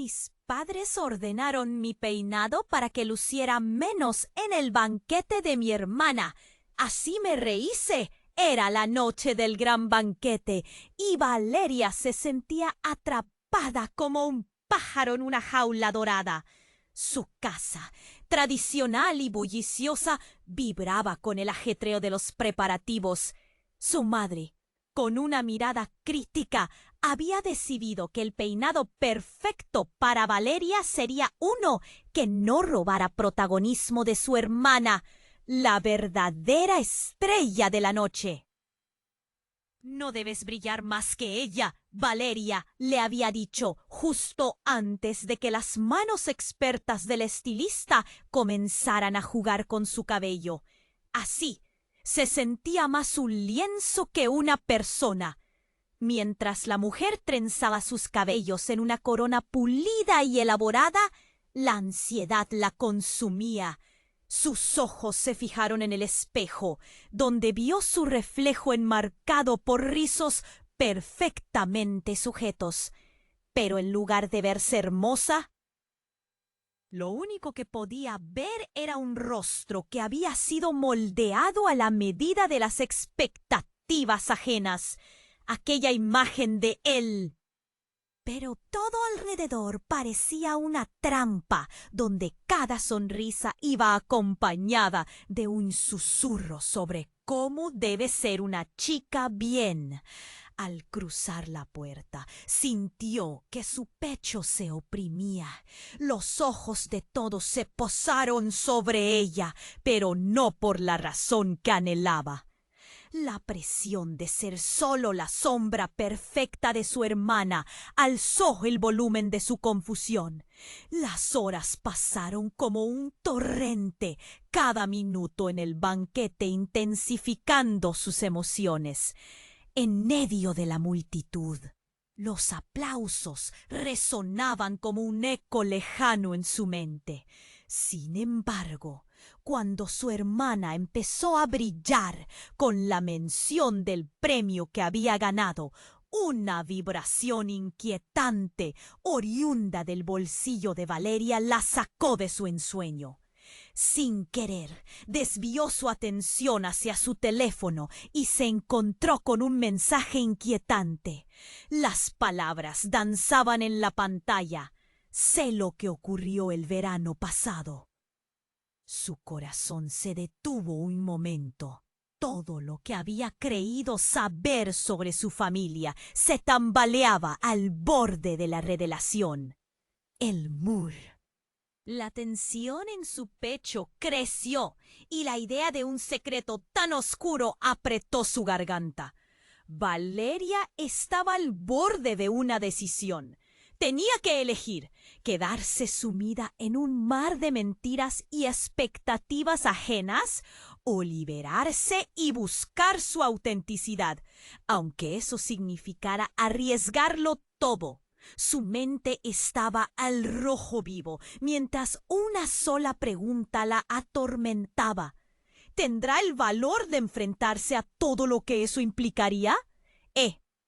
Mis padres ordenaron mi peinado para que luciera menos en el banquete de mi hermana. Así me rehice. Era la noche del gran banquete y Valeria se sentía atrapada como un pájaro en una jaula dorada. Su casa, tradicional y bulliciosa, vibraba con el ajetreo de los preparativos. Su madre, con una mirada crítica, había decidido que el peinado perfecto para Valeria sería uno que no robara protagonismo de su hermana, la verdadera estrella de la noche. No debes brillar más que ella, Valeria, le había dicho justo antes de que las manos expertas del estilista comenzaran a jugar con su cabello. Así, se sentía más un lienzo que una persona. Mientras la mujer trenzaba sus cabellos en una corona pulida y elaborada, la ansiedad la consumía. Sus ojos se fijaron en el espejo, donde vio su reflejo enmarcado por rizos perfectamente sujetos. Pero en lugar de verse hermosa, lo único que podía ver era un rostro que había sido moldeado a la medida de las expectativas ajenas. Aquella imagen de él. Pero todo alrededor parecía una trampa, donde cada sonrisa iba acompañada de un susurro sobre cómo debe ser una chica bien. Al cruzar la puerta, sintió que su pecho se oprimía. Los ojos de todos se posaron sobre ella, pero no por la razón que anhelaba. La presión de ser solo la sombra perfecta de su hermana alzó el volumen de su confusión. Las horas pasaron como un torrente, cada minuto en el banquete intensificando sus emociones. En medio de la multitud, los aplausos resonaban como un eco lejano en su mente. Sin embargo, cuando su hermana empezó a brillar con la mención del premio que había ganado, una vibración inquietante, oriunda del bolsillo de Valeria, la sacó de su ensueño. Sin querer, desvió su atención hacia su teléfono y se encontró con un mensaje inquietante. Las palabras danzaban en la pantalla. Sé lo que ocurrió el verano pasado. Su corazón se detuvo un momento. Todo lo que había creído saber sobre su familia se tambaleaba al borde de la revelación. El Moor. La tensión en su pecho creció y la idea de un secreto tan oscuro apretó su garganta. Valeria estaba al borde de una decisión. Tenía que elegir quedarse sumida en un mar de mentiras y expectativas ajenas o liberarse y buscar su autenticidad, aunque eso significara arriesgarlo todo. Su mente estaba al rojo vivo, mientras una sola pregunta la atormentaba. ¿Tendrá el valor de enfrentarse a todo lo que eso implicaría?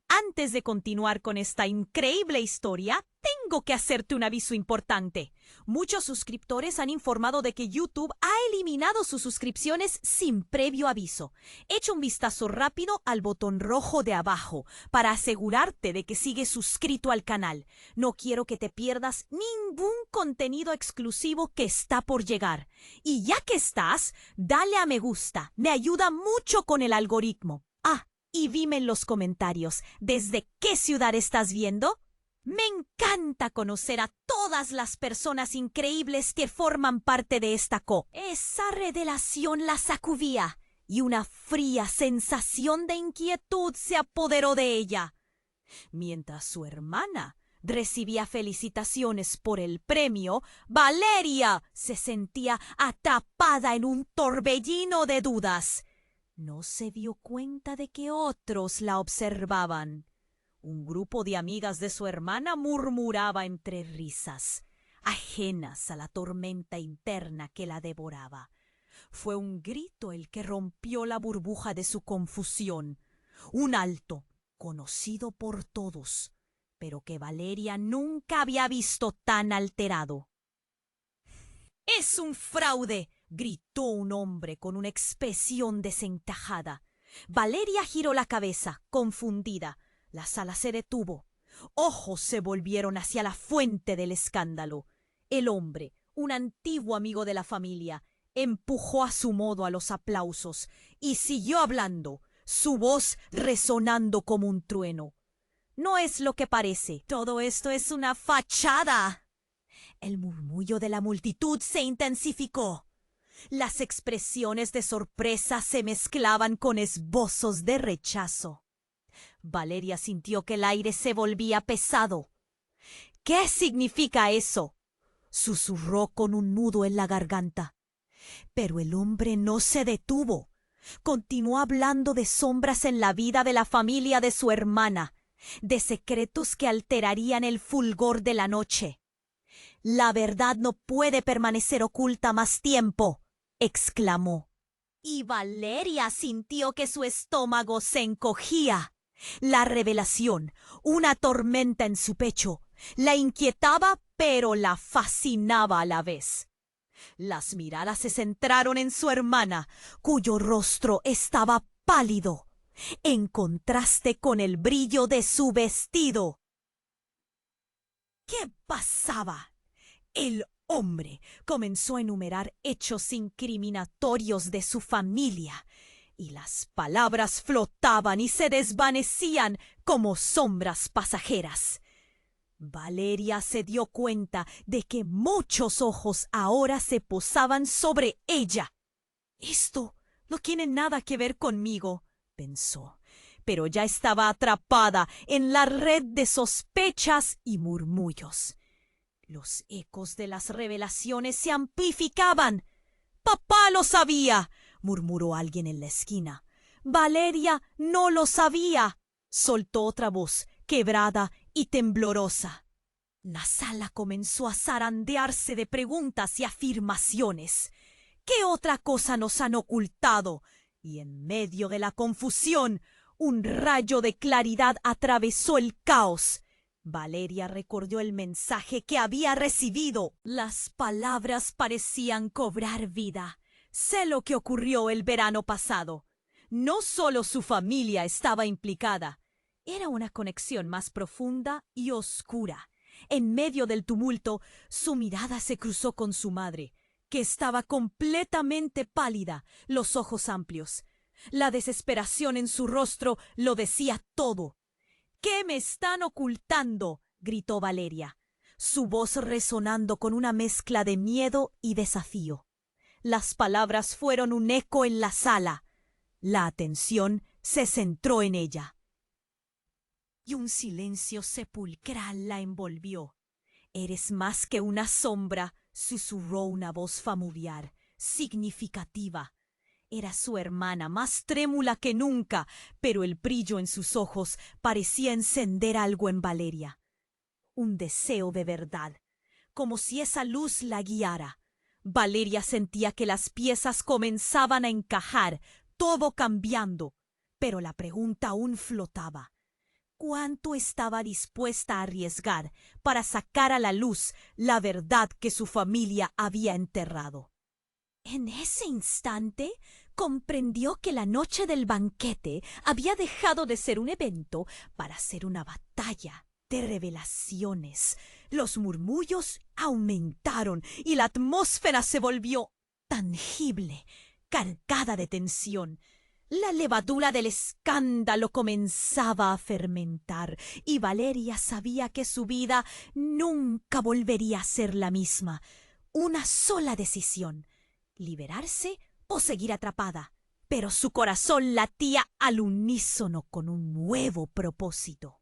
Antes de continuar con esta increíble historia, tengo que hacerte un aviso importante. Muchos suscriptores han informado de que YouTube ha eliminado sus suscripciones sin previo aviso. Echa un vistazo rápido al botón rojo de abajo para asegurarte de que sigues suscrito al canal. No quiero que te pierdas ningún contenido exclusivo que está por llegar. Y ya que estás, dale a me gusta. Me ayuda mucho con el algoritmo. Y dime en los comentarios, ¿desde qué ciudad estás viendo? Me encanta conocer a todas las personas increíbles que forman parte de esta Esa revelación la sacudía y una fría sensación de inquietud se apoderó de ella. Mientras su hermana recibía felicitaciones por el premio, Valeria se sentía atrapada en un torbellino de dudas. No se dio cuenta de que otros la observaban. Un grupo de amigas de su hermana murmuraba entre risas, ajenas a la tormenta interna que la devoraba. Fue un grito el que rompió la burbuja de su confusión. Un alto, conocido por todos. pero que Valeria nunca había visto tan alterado. «¡Es un fraude!», gritó un hombre con una expresión desencajada. Valeria giró la cabeza, confundida. La sala se detuvo. Ojos se volvieron hacia la fuente del escándalo. El hombre, un antiguo amigo de la familia, empujó a su modo a los aplausos y siguió hablando, su voz resonando como un trueno. «No es lo que parece. Todo esto es una fachada». El murmullo de la multitud se intensificó. Las expresiones de sorpresa se mezclaban con esbozos de rechazo. Valeria sintió que el aire se volvía pesado. «¿Qué significa eso?», susurró con un nudo en la garganta. Pero el hombre no se detuvo. Continuó hablando de sombras en la vida de la familia de su hermana, de secretos que alterarían el fulgor de la noche. «La verdad no puede permanecer oculta más tiempo», exclamó. Y Valeria sintió que su estómago se encogía. La revelación, una tormenta en su pecho, la inquietaba pero la fascinaba a la vez. Las miradas se centraron en su hermana, cuyo rostro estaba pálido, en contraste con el brillo de su vestido. ¿Qué pasaba? El hombre comenzó a enumerar hechos incriminatorios de su familia, y las palabras flotaban y se desvanecían como sombras pasajeras. Valeria se dio cuenta de que muchos ojos ahora se posaban sobre ella. «Esto no tiene nada que ver conmigo», pensó, pero ya estaba atrapada en la red de sospechas y murmullos. Los ecos de las revelaciones se amplificaban. «¡Papá lo sabía!», murmuró alguien en la esquina. «Valeria no lo sabía», soltó otra voz, quebrada y temblorosa. La sala comenzó a zarandearse de preguntas y afirmaciones. «¿Qué otra cosa nos han ocultado?». Y en medio de la confusión, un rayo de claridad atravesó el caos. Valeria recordó el mensaje que había recibido. Las palabras parecían cobrar vida. «Sé lo que ocurrió el verano pasado». No solo su familia estaba implicada. Era una conexión más profunda y oscura. En medio del tumulto, su mirada se cruzó con su madre, que estaba completamente pálida, los ojos amplios. La desesperación en su rostro lo decía todo. «¿Qué me están ocultando?», gritó Valeria, su voz resonando con una mezcla de miedo y desafío. Las palabras fueron un eco en la sala. La atención se centró en ella. Y un silencio sepulcral la envolvió. «Eres más que una sombra», susurró una voz familiar, significativa. Era su hermana, más trémula que nunca, pero el brillo en sus ojos parecía encender algo en Valeria. Un deseo de verdad, como si esa luz la guiara. Valeria sentía que las piezas comenzaban a encajar, todo cambiando, pero la pregunta aún flotaba. ¿Cuánto estaba dispuesta a arriesgar para sacar a la luz la verdad que su familia había enterrado? En ese instante comprendió que la noche del banquete había dejado de ser un evento para ser una batalla de revelaciones. Los murmullos aumentaron y la atmósfera se volvió tangible, cargada de tensión. La levadura del escándalo comenzaba a fermentar y Valeria sabía que su vida nunca volvería a ser la misma. Una sola decisión: liberarse o seguir atrapada. Pero su corazón latía al unísono con un nuevo propósito.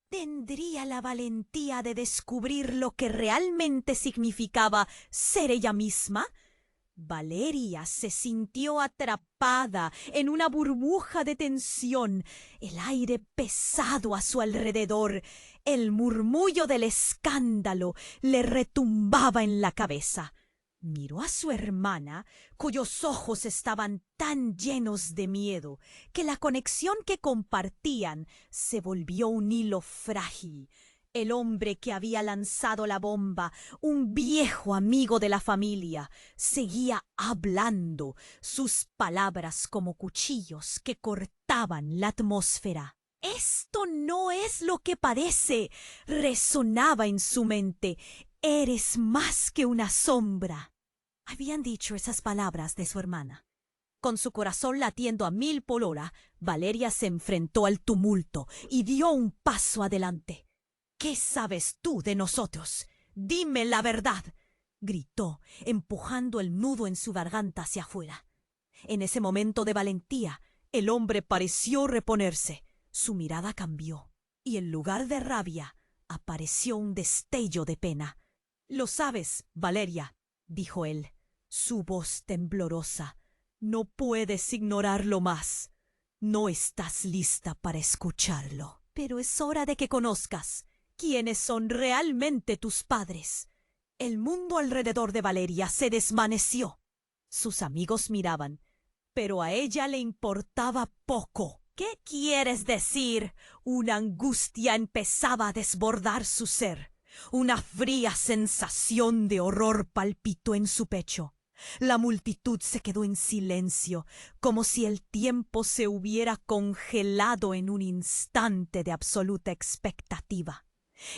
¿Tendría la valentía de descubrir lo que realmente significaba ser ella misma? Valeria se sintió atrapada en una burbuja de tensión, el aire pesado a su alrededor, el murmullo del escándalo le retumbaba en la cabeza. Miró a su hermana, cuyos ojos estaban tan llenos de miedo que la conexión que compartían se volvió un hilo frágil. El hombre que había lanzado la bomba, un viejo amigo de la familia, seguía hablando, sus palabras como cuchillos que cortaban la atmósfera. «Esto no es lo que parece», resonaba en su mente. «Eres más que una sombra». Habían dicho esas palabras de su hermana. Con su corazón latiendo a 1000 por hora, Valeria se enfrentó al tumulto y dio un paso adelante. «¿Qué sabes tú de nosotros? Dime la verdad», gritó, empujando el nudo en su garganta hacia afuera. En ese momento de valentía, el hombre pareció reponerse. Su mirada cambió, y en lugar de rabia, apareció un destello de pena. «Lo sabes, Valeria», dijo él, su voz temblorosa. «No puedes ignorarlo más. No estás lista para escucharlo. Pero es hora de que conozcas quiénes son realmente tus padres». El mundo alrededor de Valeria se desvaneció. Sus amigos miraban, pero a ella le importaba poco. «¿Qué quieres decir?». Una angustia empezaba a desbordar su ser. Una fría sensación de horror palpitó en su pecho. La multitud se quedó en silencio, como si el tiempo se hubiera congelado en un instante de absoluta expectativa.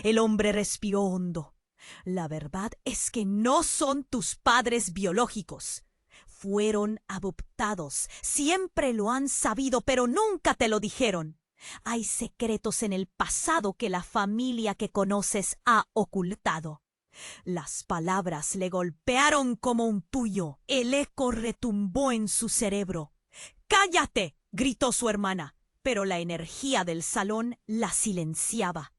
El hombre respiró hondo. «La verdad es que no son tus padres biológicos. Fueron adoptados. Siempre lo han sabido, pero nunca te lo dijeron. Hay secretos en el pasado que la familia que conoces ha ocultado». Las palabras le golpearon como un puño. El eco retumbó en su cerebro. «¡Cállate!», gritó su hermana, pero la energía del salón la silenciaba.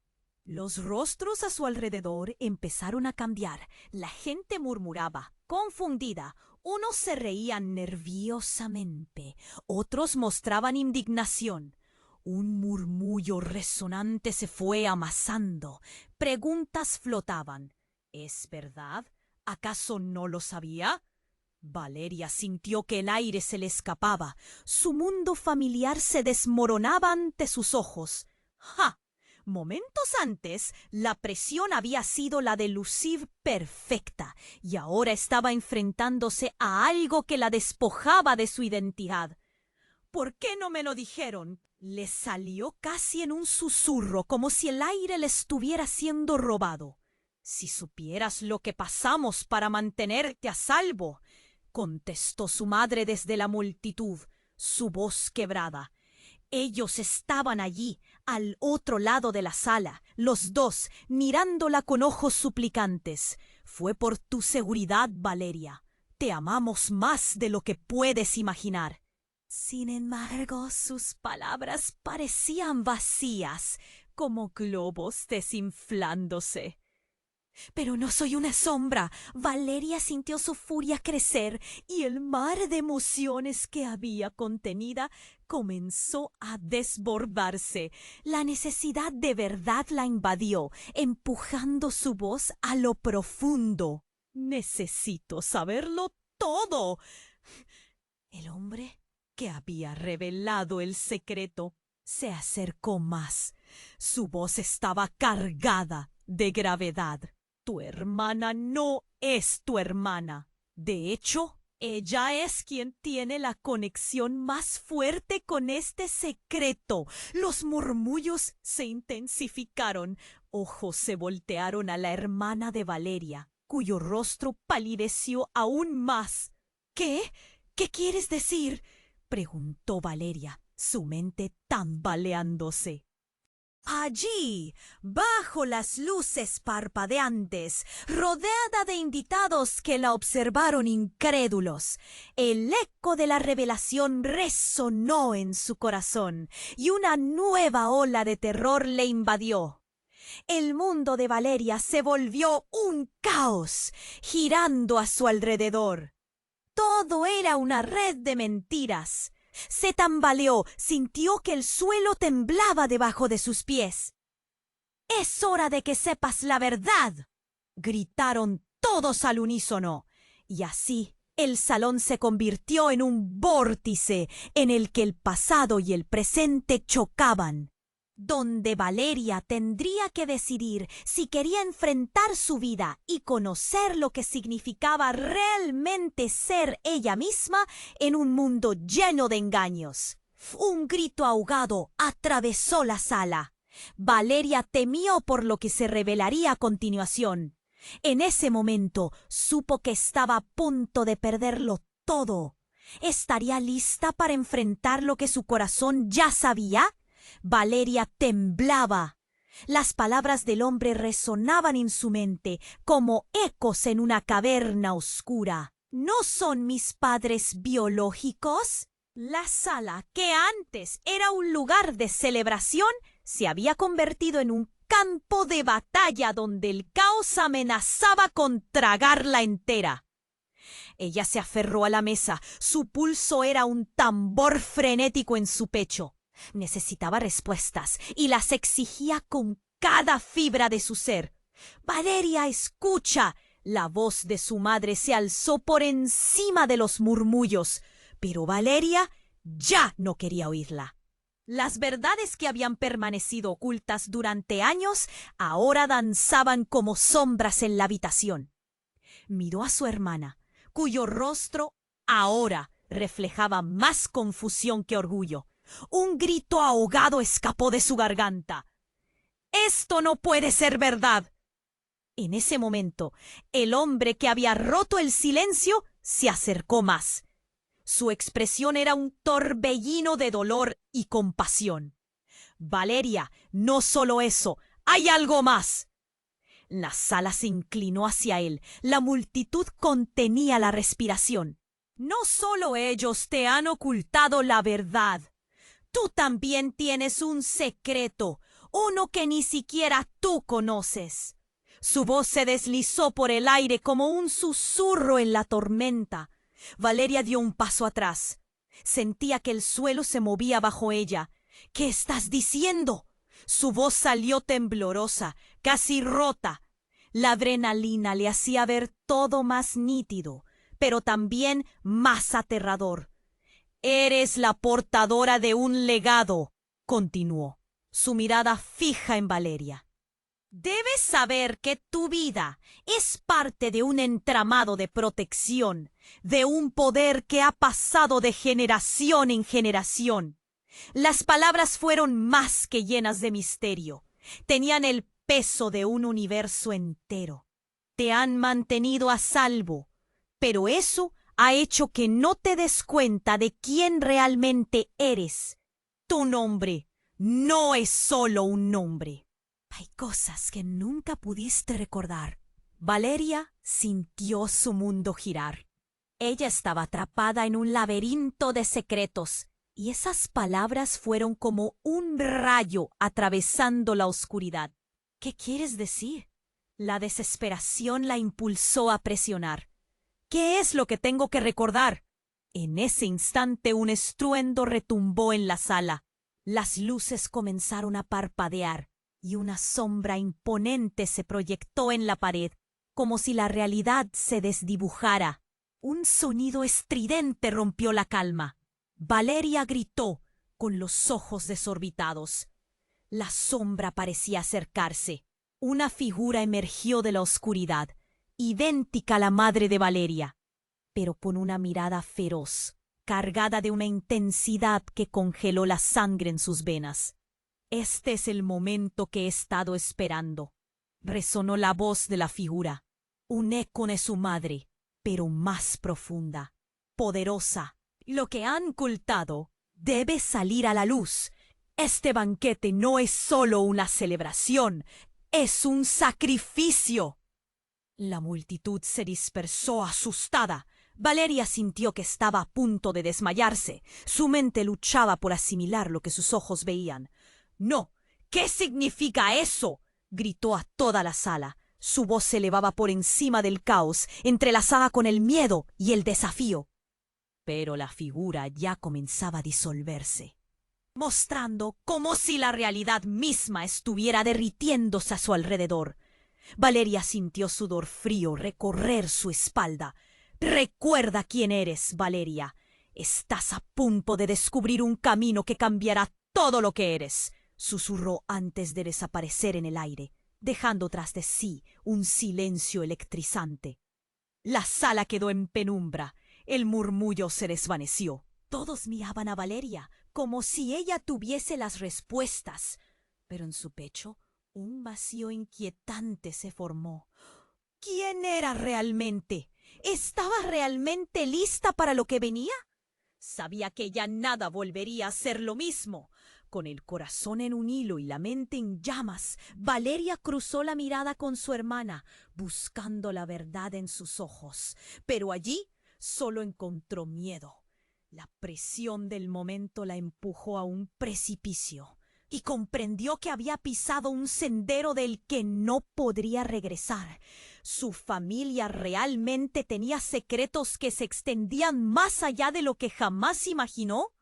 Los rostros a su alrededor empezaron a cambiar. La gente murmuraba, confundida. Unos se reían nerviosamente, otros mostraban indignación. Un murmullo resonante se fue amasando. Preguntas flotaban. «¿Es verdad? ¿Acaso no lo sabía?». Valeria sintió que el aire se le escapaba. Su mundo familiar se desmoronaba ante sus ojos. ¡Ja! Momentos antes, la presión había sido la de lucir perfecta, y ahora estaba enfrentándose a algo que la despojaba de su identidad. «¿Por qué no me lo dijeron?». Le salió casi en un susurro, como si el aire le estuviera siendo robado. «Si supieras lo que pasamos para mantenerte a salvo», contestó su madre desde la multitud, su voz quebrada. Ellos estaban allí, al otro lado de la sala, los dos, mirándola con ojos suplicantes. «Fue por tu seguridad, Valeria. Te amamos más de lo que puedes imaginar». Sin embargo, sus palabras parecían vacías, como globos desinflándose. «Pero no soy una sombra». Valeria sintió su furia crecer y el mar de emociones que había contenida comenzó a desbordarse. La necesidad de verdad la invadió, empujando su voz a lo profundo. «Necesito saberlo todo». El hombre que había revelado el secreto se acercó más. Su voz estaba cargada de gravedad. «Tu hermana no es tu hermana. De hecho, ella es quien tiene la conexión más fuerte con este secreto». Los murmullos se intensificaron. Ojos se voltearon a la hermana de Valeria, cuyo rostro palideció aún más. «¿Qué? ¿Qué quieres decir?», preguntó Valeria, su mente tambaleándose. Allí, bajo las luces parpadeantes, rodeada de invitados que la observaron incrédulos, el eco de la revelación resonó en su corazón y una nueva ola de terror le invadió. El mundo de Valeria se volvió un caos, girando a su alrededor. Todo era una red de mentiras. Se tambaleó, sintió que el suelo temblaba debajo de sus pies. «Es hora de que sepas la verdad», gritaron todos al unísono. Y así, el salón se convirtió en un vórtice en el que el pasado y el presente chocaban, donde Valeria tendría que decidir si quería enfrentar su vida y conocer lo que significaba realmente ser ella misma en un mundo lleno de engaños. Un grito ahogado atravesó la sala. Valeria temió por lo que se revelaría a continuación. En ese momento supo que estaba a punto de perderlo todo. ¿Estaría lista para enfrentar lo que su corazón ya sabía? Valeria temblaba. Las palabras del hombre resonaban en su mente como ecos en una caverna oscura. ¿No son mis padres biológicos? La sala, que antes era un lugar de celebración, se había convertido en un campo de batalla donde el caos amenazaba con tragarla entera. Ella se aferró a la mesa. Su pulso era un tambor frenético en su pecho. Necesitaba respuestas y las exigía con cada fibra de su ser. «Valeria, escucha». La voz de su madre se alzó por encima de los murmullos, pero Valeria ya no quería oírla. Las verdades que habían permanecido ocultas durante años ahora danzaban como sombras en la habitación. Miró a su hermana, cuyo rostro ahora reflejaba más confusión que orgullo. Un grito ahogado escapó de su garganta. «¡Esto no puede ser verdad!». En ese momento, el hombre que había roto el silencio se acercó más. Su expresión era un torbellino de dolor y compasión. «Valeria, no solo eso, hay algo más». La sala se inclinó hacia él. La multitud contenía la respiración. «No solo ellos te han ocultado la verdad. Tú también tienes un secreto, uno que ni siquiera tú conoces». Su voz se deslizó por el aire como un susurro en la tormenta. Valeria dio un paso atrás. Sentía que el suelo se movía bajo ella. «¿Qué estás diciendo?». Su voz salió temblorosa, casi rota. La adrenalina le hacía ver todo más nítido, pero también más aterrador. «Eres la portadora de un legado», continuó, su mirada fija en Valeria. «Debes saber que tu vida es parte de un entramado de protección, de un poder que ha pasado de generación en generación». Las palabras fueron más que llenas de misterio. Tenían el peso de un universo entero. Te han mantenido a salvo, pero eso ha hecho que no te des cuenta de quién realmente eres. Tu nombre no es solo un nombre. Hay cosas que nunca pudiste recordar. Valeria sintió su mundo girar. Ella estaba atrapada en un laberinto de secretos, y esas palabras fueron como un rayo atravesando la oscuridad. «¿Qué quieres decir?». La desesperación la impulsó a presionar. «¿Qué es lo que tengo que recordar?». En ese instante un estruendo retumbó en la sala. Las luces comenzaron a parpadear y una sombra imponente se proyectó en la pared, como si la realidad se desdibujara. Un sonido estridente rompió la calma. Valeria gritó, con los ojos desorbitados. La sombra parecía acercarse. Una figura emergió de la oscuridad, idéntica a la madre de Valeria, pero con una mirada feroz, cargada de una intensidad que congeló la sangre en sus venas. «Este es el momento que he estado esperando», resonó la voz de la figura. Un eco de su madre, pero más profunda, poderosa. «Lo que han ocultado debe salir a la luz. Este banquete no es solo una celebración, es un sacrificio». La multitud se dispersó asustada. Valeria sintió que estaba a punto de desmayarse. Su mente luchaba por asimilar lo que sus ojos veían. «No, ¿qué significa eso?», gritó a toda la sala. Su voz se elevaba por encima del caos, entrelazada con el miedo y el desafío. Pero la figura ya comenzaba a disolverse, mostrando como si la realidad misma estuviera derritiéndose a su alrededor. Valeria sintió sudor frío recorrer su espalda, Recuerda quién eres, Valeria. Estás a punto de descubrir un camino que cambiará todo lo que eres, susurró antes de desaparecer en el aire, dejando tras de sí un silencio electrizante. La sala quedó en penumbra. El murmullo se desvaneció. Todos miraban a Valeria como si ella tuviese las respuestas, pero en su pecho un vacío inquietante se formó. ¿Quién era realmente? ¿Estaba realmente lista para lo que venía? Sabía que ya nada volvería a ser lo mismo. Con el corazón en un hilo y la mente en llamas, Valeria cruzó la mirada con su hermana, buscando la verdad en sus ojos. Pero allí solo encontró miedo. La presión del momento la empujó a un precipicio y comprendió que había pisado un sendero del que no podría regresar. Su familia realmente tenía secretos que se extendían más allá de lo que jamás imaginó.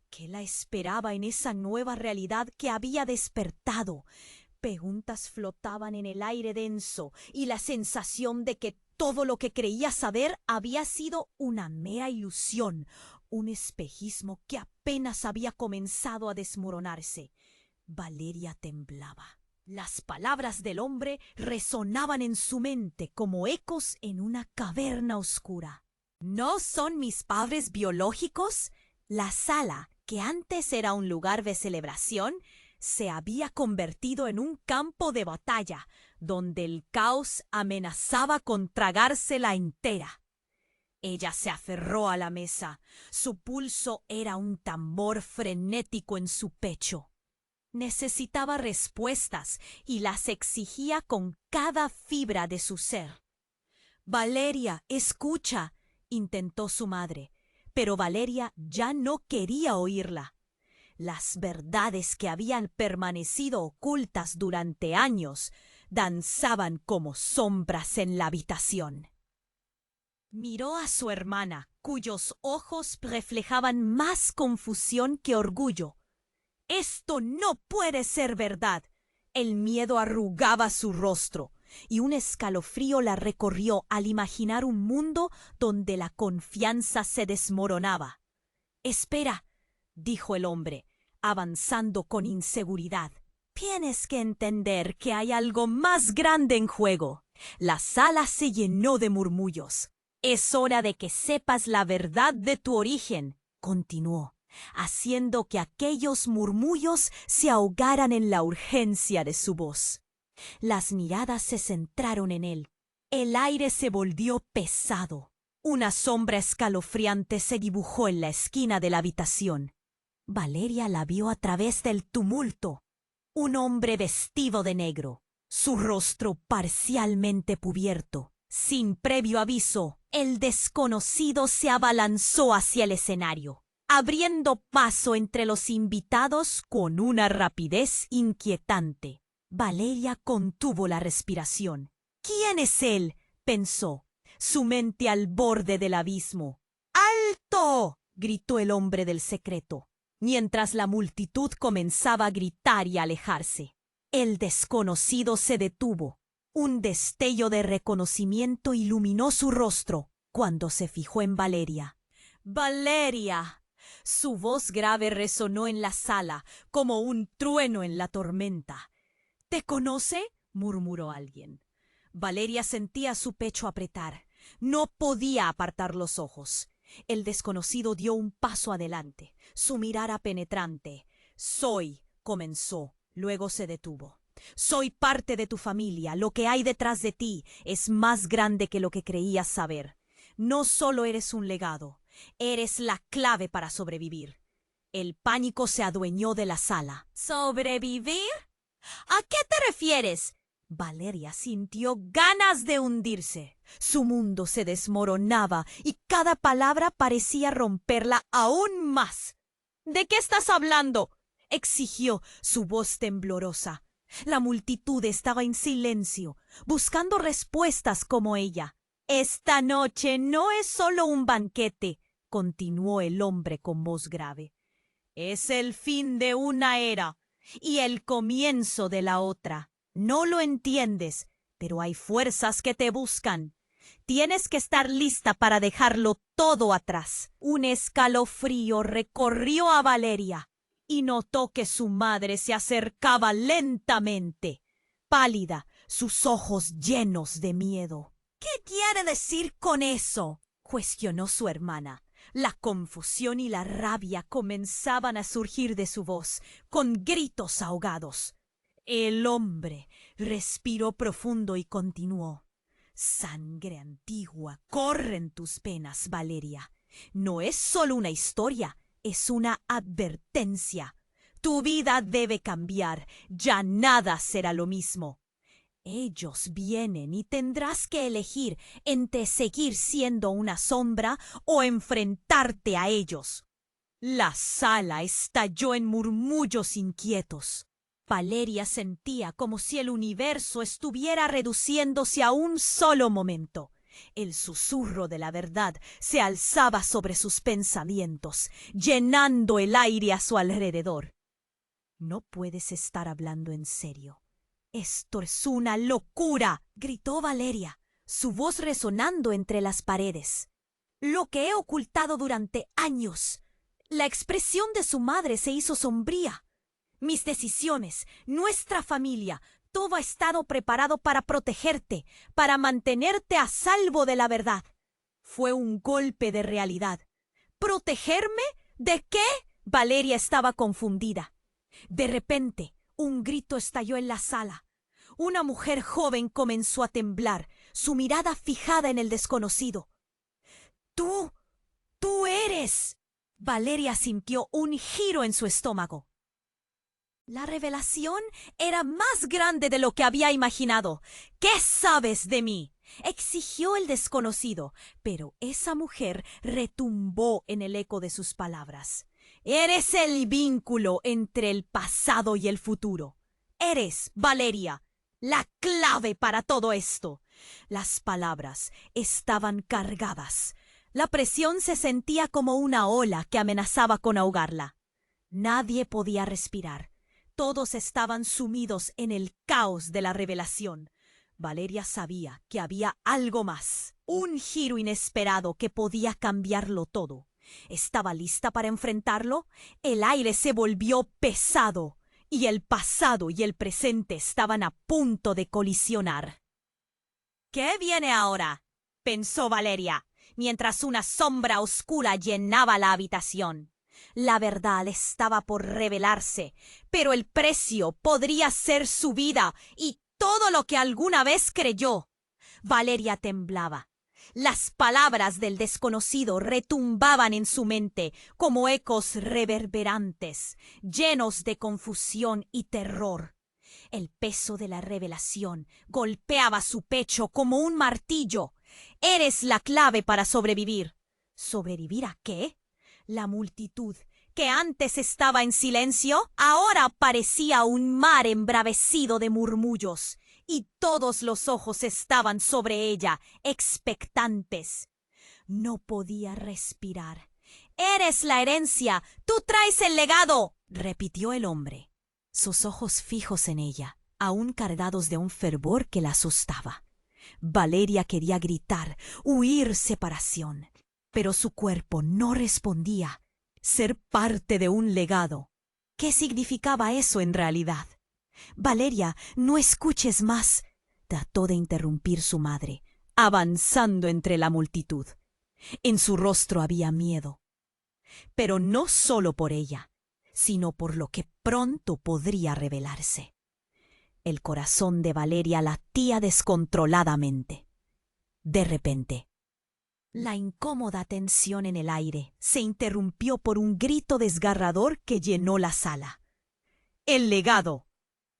¿Qué la esperaba en esa nueva realidad que había despertado? Preguntas flotaban en el aire denso y la sensación de que todo lo que creía saber había sido una mera ilusión, un espejismo que apenas había comenzado a desmoronarse. Valeria temblaba. Las palabras del hombre resonaban en su mente como ecos en una caverna oscura. ¿No son mis padres biológicos? La sala, que antes era un lugar de celebración, se había convertido en un campo de batalla, donde el caos amenazaba con tragársela entera. Ella se aferró a la mesa. Su pulso era un tambor frenético en su pecho. Necesitaba respuestas y las exigía con cada fibra de su ser. «Valeria, escucha», intentó su madre, pero Valeria ya no quería oírla. Las verdades que habían permanecido ocultas durante años danzaban como sombras en la habitación. Miró a su hermana, cuyos ojos reflejaban más confusión que orgullo. «Esto no puede ser verdad». El miedo arrugaba su rostro y un escalofrío la recorrió al imaginar un mundo donde la confianza se desmoronaba. «Espera», dijo el hombre, avanzando con inseguridad. «Tienes que entender que hay algo más grande en juego». La sala se llenó de murmullos. «Es hora de que sepas la verdad de tu origen», continuó, haciendo que aquellos murmullos se ahogaran en la urgencia de su voz. Las miradas se centraron en él. El aire se volvió pesado. Una sombra escalofriante se dibujó en la esquina de la habitación. Valeria la vio a través del tumulto. Un hombre vestido de negro, su rostro parcialmente cubierto. Sin previo aviso, el desconocido se abalanzó hacia el escenario, abriendo paso entre los invitados con una rapidez inquietante. Valeria contuvo la respiración. «¿Quién es él?», pensó, su mente al borde del abismo. «¡Alto!», gritó el hombre del secreto, mientras la multitud comenzaba a gritar y a alejarse. El desconocido se detuvo. Un destello de reconocimiento iluminó su rostro cuando se fijó en Valeria. «¡Valeria!». Su voz grave resonó en la sala como un trueno en la tormenta. «¿Te conoce?», murmuró alguien. Valeria sentía su pecho apretar. No podía apartar los ojos. El desconocido dio un paso adelante, su mirada penetrante. «Soy», comenzó, luego se detuvo. «Soy parte de tu familia. Lo que hay detrás de ti es más grande que lo que creías saber. No solo eres un legado, eres la clave para sobrevivir». El pánico se adueñó de la sala. «¿Sobrevivir? ¿A qué te refieres?». Valeria sintió ganas de hundirse. Su mundo se desmoronaba y cada palabra parecía romperla aún más. «¿De qué estás hablando?», exigió, su voz temblorosa. La multitud estaba en silencio, buscando respuestas como ella. «Esta noche no es solo un banquete», continuó el hombre con voz grave. «Es el fin de una era y el comienzo de la otra. No lo entiendes, pero hay fuerzas que te buscan. Tienes que estar lista para dejarlo todo atrás. Un escalofrío recorrió a Valeria y notó que su madre se acercaba lentamente, pálida, sus ojos llenos de miedo. ¿Qué quiere decir con eso?, cuestionó su hermana. La confusión y la rabia comenzaban a surgir de su voz, con gritos ahogados. El hombre respiró profundo y continuó. Sangre antigua corre en tus venas, Valeria. No es solo una historia, es una advertencia. Tu vida debe cambiar, ya nada será lo mismo. Ellos vienen y tendrás que elegir entre seguir siendo una sombra o enfrentarte a ellos. La sala estalló en murmullos inquietos. Valeria sentía como si el universo estuviera reduciéndose a un solo momento. El susurro de la verdad se alzaba sobre sus pensamientos, llenando el aire a su alrededor. No puedes estar hablando en serio. «Esto es una locura», gritó Valeria, su voz resonando entre las paredes. «Lo que he ocultado durante años». La expresión de su madre se hizo sombría. «Mis decisiones, nuestra familia, todo ha estado preparado para protegerte, para mantenerte a salvo de la verdad». Fue un golpe de realidad. ¿Protegerme? ¿De qué? Valeria estaba confundida. De repente, un grito estalló en la sala. Una mujer joven comenzó a temblar, su mirada fijada en el desconocido. ¡Tú eres! Valeria sintió un giro en su estómago. La revelación era más grande de lo que había imaginado. ¿Qué sabes de mí?, exigió el desconocido, pero esa mujer retumbó en el eco de sus palabras. Eres el vínculo entre el pasado y el futuro. Eres, Valeria, la clave para todo esto. Las palabras estaban cargadas. La presión se sentía como una ola que amenazaba con ahogarla. Nadie podía respirar. Todos estaban sumidos en el caos de la revelación. Valeria sabía que había algo más, un giro inesperado que podía cambiarlo todo. ¿Estaba lista para enfrentarlo? El aire se volvió pesado y el pasado y el presente estaban a punto de colisionar. «¿Qué viene ahora?», pensó Valeria, mientras una sombra oscura llenaba la habitación. La verdad estaba por revelarse, pero el precio podría ser su vida y todo lo que alguna vez creyó. Valeria temblaba. Las palabras del desconocido retumbaban en su mente como ecos reverberantes, llenos de confusión y terror. El peso de la revelación golpeaba su pecho como un martillo. «Eres la clave para sobrevivir». ¿Sobrevivir a qué? La multitud, que antes estaba en silencio, ahora parecía un mar embravecido de murmullos, y todos los ojos estaban sobre ella, expectantes. No podía respirar. «Eres la herencia, tú traes el legado», repitió el hombre, sus ojos fijos en ella, aún cargados de un fervor que la asustaba. Valeria quería gritar, huir separación, pero su cuerpo no respondía. Ser parte de un legado. ¿Qué significaba eso en realidad? «Valeria, no escuches más», trató de interrumpir su madre, avanzando entre la multitud. En su rostro había miedo, pero no solo por ella, sino por lo que pronto podría revelarse. El corazón de Valeria latía descontroladamente. De repente, la incómoda tensión en el aire se interrumpió por un grito desgarrador que llenó la sala. «¡El legado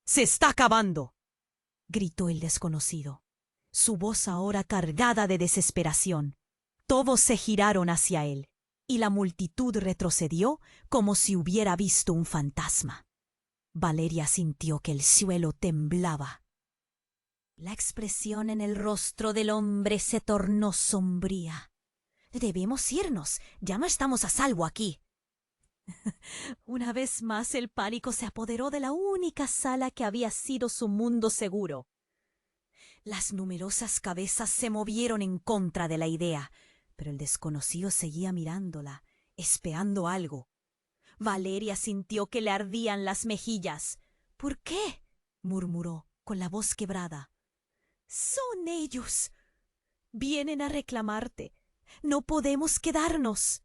se está acabando!», gritó el desconocido, su voz ahora cargada de desesperación. Todos se giraron hacia él, y la multitud retrocedió como si hubiera visto un fantasma. Valeria sintió que el suelo temblaba. La expresión en el rostro del hombre se tornó sombría. «Debemos irnos, ya no estamos a salvo aquí». Una vez más el pánico se apoderó de la única sala que había sido su mundo seguro. Las numerosas cabezas se movieron en contra de la idea, pero el desconocido seguía mirándola, espiando algo. Valeria sintió que le ardían las mejillas. —¿Por qué? —murmuró con la voz quebrada. —Son ellos. Vienen a reclamarte. No podemos quedarnos.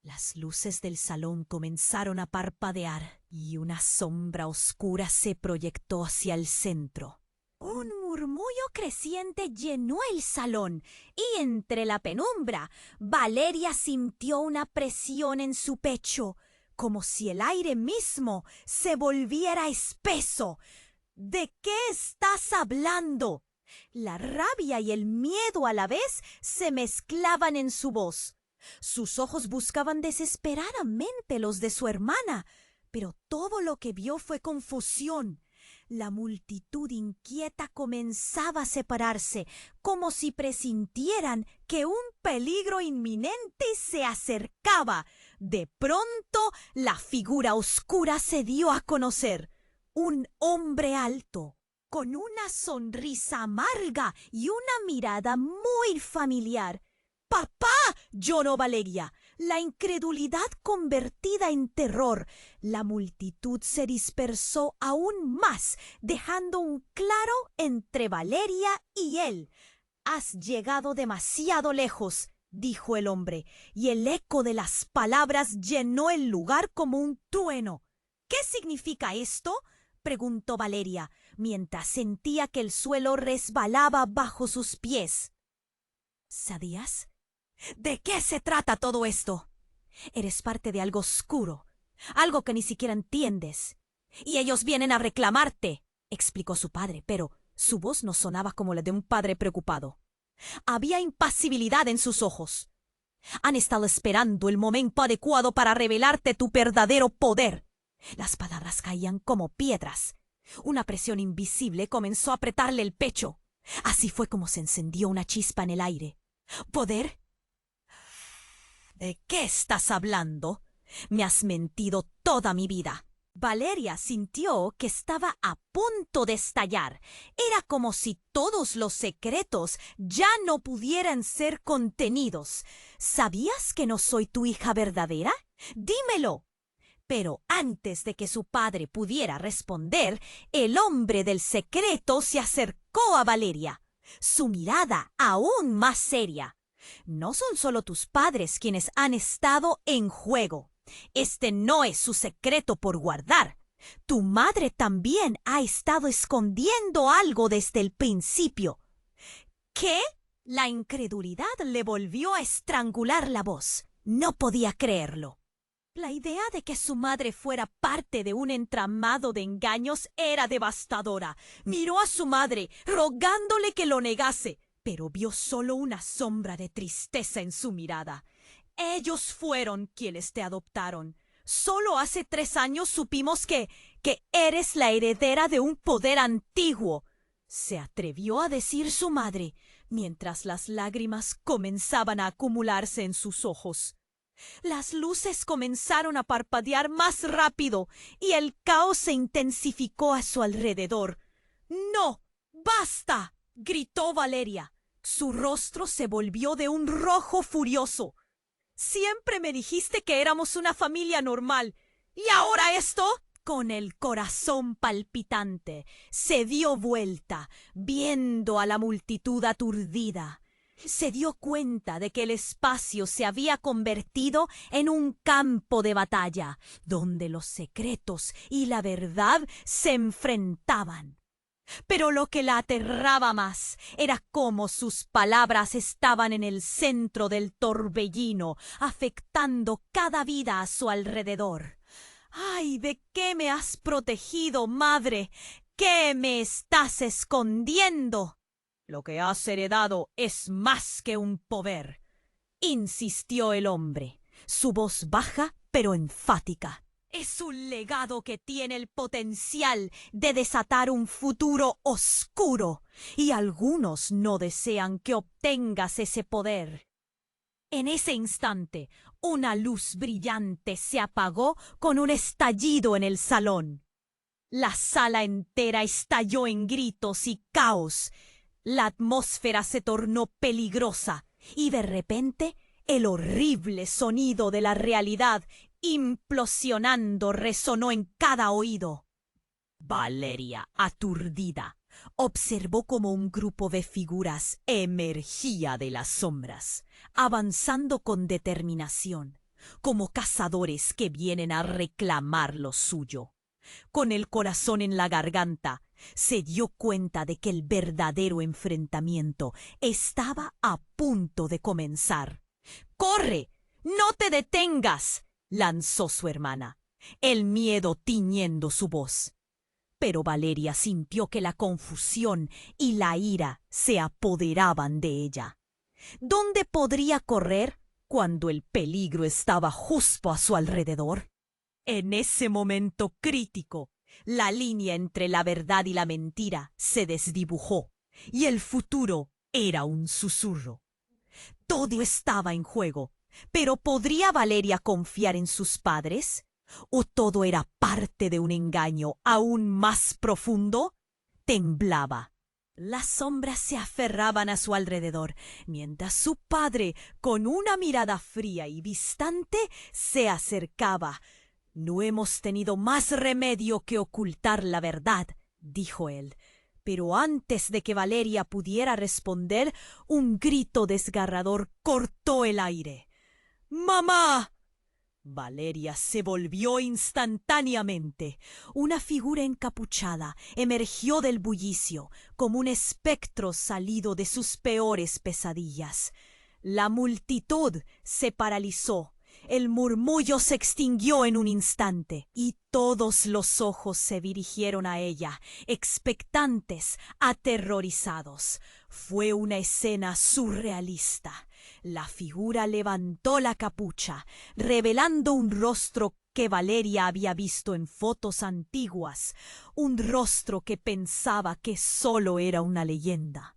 Las luces del salón comenzaron a parpadear y una sombra oscura se proyectó hacia el centro. Un murmullo creciente llenó el salón y entre la penumbra Valeria sintió una presión en su pecho, como si el aire mismo se volviera espeso. —¿De qué estás hablando? La rabia y el miedo a la vez se mezclaban en su voz. Sus ojos buscaban desesperadamente los de su hermana, pero todo lo que vio fue confusión. La multitud inquieta comenzaba a separarse, como si presintieran que un peligro inminente se acercaba. De pronto, la figura oscura se dio a conocer. Un hombre alto, con una sonrisa amarga y una mirada muy familiar. —¡Papá! —lloró Valeria, la incredulidad convertida en terror. La multitud se dispersó aún más, dejando un claro entre Valeria y él. —Has llegado demasiado lejos —dijo el hombre, y el eco de las palabras llenó el lugar como un trueno. —¿Qué significa esto? —preguntó Valeria, mientras sentía que el suelo resbalaba bajo sus pies. —¿Sabías? ¿De qué se trata todo esto? Eres parte de algo oscuro, algo que ni siquiera entiendes. Y ellos vienen a reclamarte, explicó su padre, pero su voz no sonaba como la de un padre preocupado. Había impasibilidad en sus ojos. Han estado esperando el momento adecuado para revelarte tu verdadero poder. Las palabras caían como piedras. Una presión invisible comenzó a apretarle el pecho. Así fue como se encendió una chispa en el aire. ¿Poder? ¿De qué estás hablando? Me has mentido toda mi vida. Valeria sintió que estaba a punto de estallar. Era como si todos los secretos ya no pudieran ser contenidos. ¿Sabías que no soy tu hija verdadera? ¡Dímelo! Pero antes de que su padre pudiera responder, el hombre del secreto se acercó a Valeria, su mirada aún más seria. No son solo tus padres quienes han estado en juego. Este no es su secreto por guardar. Tu madre también ha estado escondiendo algo desde el principio. ¿Qué? La incredulidad le volvió a estrangular la voz. No podía creerlo. La idea de que su madre fuera parte de un entramado de engaños era devastadora. Miró a su madre, rogándole que lo negase, pero vio solo una sombra de tristeza en su mirada. Ellos fueron quienes te adoptaron. Solo hace 3 años supimos que eres la heredera de un poder antiguo, se atrevió a decir su madre, mientras las lágrimas comenzaban a acumularse en sus ojos. Las luces comenzaron a parpadear más rápido y el caos se intensificó a su alrededor. —¡No! ¡Basta! —gritó Valeria. Su rostro se volvió de un rojo furioso. Siempre me dijiste que éramos una familia normal. ¿Y ahora esto? Con el corazón palpitante, se dio vuelta, viendo a la multitud aturdida. Se dio cuenta de que el espacio se había convertido en un campo de batalla, donde los secretos y la verdad se enfrentaban. Pero lo que la aterraba más era cómo sus palabras estaban en el centro del torbellino, afectando cada vida a su alrededor. ¡Ay, de qué me has protegido, madre! ¿Qué me estás escondiendo? Lo que has heredado es más que un poder, insistió el hombre, su voz baja pero enfática. Es un legado que tiene el potencial de desatar un futuro oscuro, y algunos no desean que obtengas ese poder. En ese instante, una luz brillante se apagó con un estallido en el salón. La sala entera estalló en gritos y caos. La atmósfera se tornó peligrosa y de repente el horrible sonido de la realidad implosionando resonó en cada oído. Valeria, aturdida, observó como un grupo de figuras emergía de las sombras, avanzando con determinación, como cazadores que vienen a reclamar lo suyo. Con el corazón en la garganta, se dio cuenta de que el verdadero enfrentamiento estaba a punto de comenzar. ¡Corre! ¡No te detengas!, lanzó su hermana, el miedo tiñendo su voz. Pero Valeria sintió que la confusión y la ira se apoderaban de ella. ¿Dónde podría correr cuando el peligro estaba justo a su alrededor? En ese momento crítico, la línea entre la verdad y la mentira se desdibujó, y el futuro era un susurro. Todo estaba en juego, pero ¿podría Valeria confiar en sus padres? ¿O todo era parte de un engaño aún más profundo? Temblaba. Las sombras se aferraban a su alrededor, mientras su padre, con una mirada fría y distante, se acercaba. «No hemos tenido más remedio que ocultar la verdad», dijo él. Pero antes de que Valeria pudiera responder, un grito desgarrador cortó el aire. «¡Mamá!». Valeria se volvió instantáneamente. Una figura encapuchada emergió del bullicio, como un espectro salido de sus peores pesadillas. La multitud se paralizó. El murmullo se extinguió en un instante, y todos los ojos se dirigieron a ella, expectantes, aterrorizados. Fue una escena surrealista. La figura levantó la capucha, revelando un rostro que Valeria había visto en fotos antiguas, un rostro que pensaba que solo era una leyenda.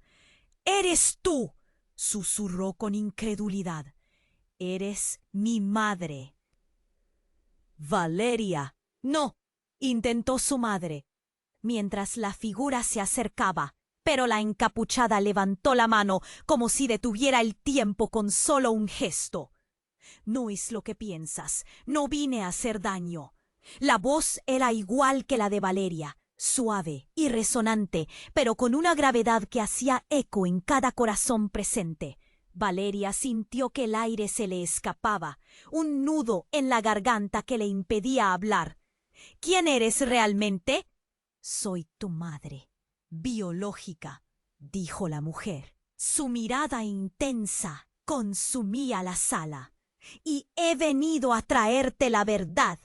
«¡Eres tú!», susurró con incredulidad. «Eres mi madre». «Valeria». «No», intentó su madre, mientras la figura se acercaba, pero la encapuchada levantó la mano como si detuviera el tiempo con solo un gesto. «No es lo que piensas, no vine a hacer daño». La voz era igual que la de Valeria, suave y resonante, pero con una gravedad que hacía eco en cada corazón presente. Valeria sintió que el aire se le escapaba, un nudo en la garganta que le impedía hablar. «¿Quién eres realmente?» «Soy tu madre biológica», dijo la mujer. Su mirada intensa consumía la sala. «Y he venido a traerte la verdad».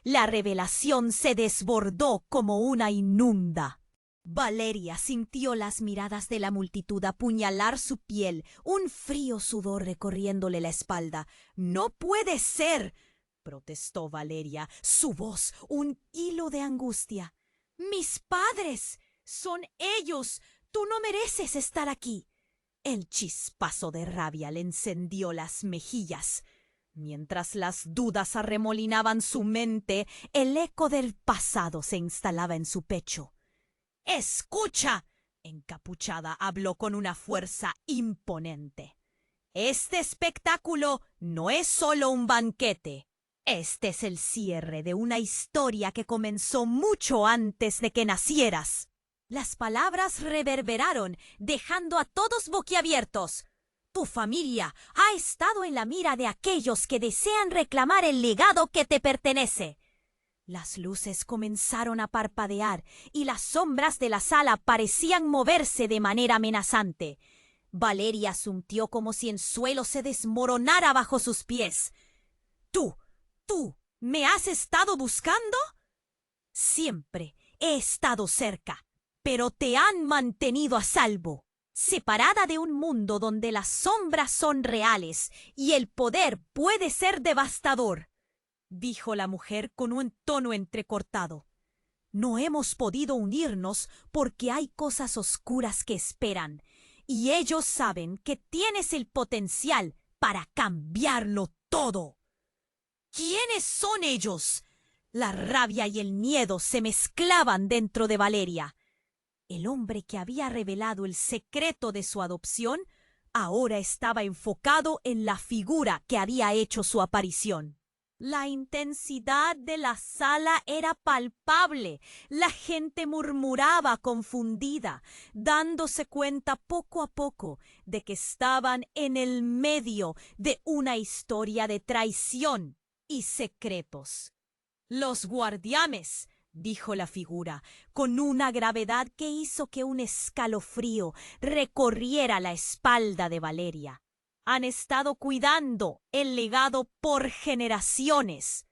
La revelación se desbordó como una inunda. Valeria sintió las miradas de la multitud apuñalar su piel, un frío sudor recorriéndole la espalda. «¡No puede ser!», protestó Valeria, su voz un hilo de angustia. «¡Mis padres! ¡Son ellos! ¡Tú no mereces estar aquí!». El chispazo de rabia le encendió las mejillas. Mientras las dudas arremolinaban su mente, el eco del pasado se instalaba en su pecho. «¡Escucha!», encapuchada habló con una fuerza imponente. «Este espectáculo no es solo un banquete. Este es el cierre de una historia que comenzó mucho antes de que nacieras». Las palabras reverberaron, dejando a todos boquiabiertos. «Tu familia ha estado en la mira de aquellos que desean reclamar el legado que te pertenece». Las luces comenzaron a parpadear y las sombras de la sala parecían moverse de manera amenazante. Valeria sintió como si el suelo se desmoronara bajo sus pies. ¿Tú, me has estado buscando?» «Siempre he estado cerca, pero te han mantenido a salvo, separada de un mundo donde las sombras son reales y el poder puede ser devastador», dijo la mujer con un tono entrecortado. «No hemos podido unirnos porque hay cosas oscuras que esperan, y ellos saben que tienes el potencial para cambiarlo todo». «¿Quiénes son ellos?». La rabia y el miedo se mezclaban dentro de Valeria. El hombre que había revelado el secreto de su adopción ahora estaba enfocado en la figura que había hecho su aparición. La intensidad de la sala era palpable. La gente murmuraba confundida, dándose cuenta poco a poco de que estaban en el medio de una historia de traición y secretos. «Los guardianes», dijo la figura, con una gravedad que hizo que un escalofrío recorriera la espalda de Valeria. «Han estado cuidando el legado por generaciones,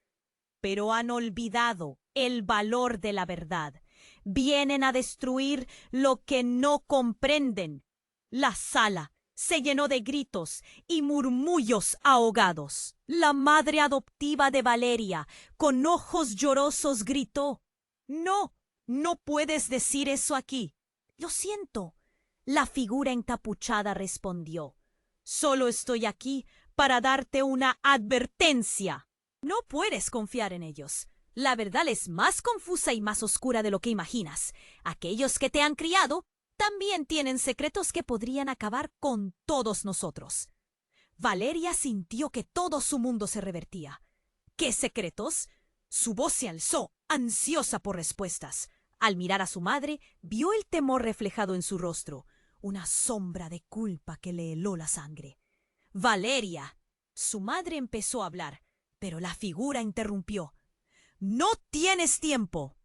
pero han olvidado el valor de la verdad. Vienen a destruir lo que no comprenden». La sala se llenó de gritos y murmullos ahogados. La madre adoptiva de Valeria, con ojos llorosos, gritó: «No, no puedes decir eso aquí». «Lo siento», la figura encapuchada respondió. «Solo estoy aquí para darte una advertencia. No puedes confiar en ellos. La verdad es más confusa y más oscura de lo que imaginas. Aquellos que te han criado también tienen secretos que podrían acabar con todos nosotros». Valeria sintió que todo su mundo se revertía. ¿Qué secretos? Su voz se alzó, ansiosa por respuestas. Al mirar a su madre, vio el temor reflejado en su rostro, una sombra de culpa que le heló la sangre. «Valeria». Su madre empezó a hablar, pero la figura interrumpió. «No tienes tiempo.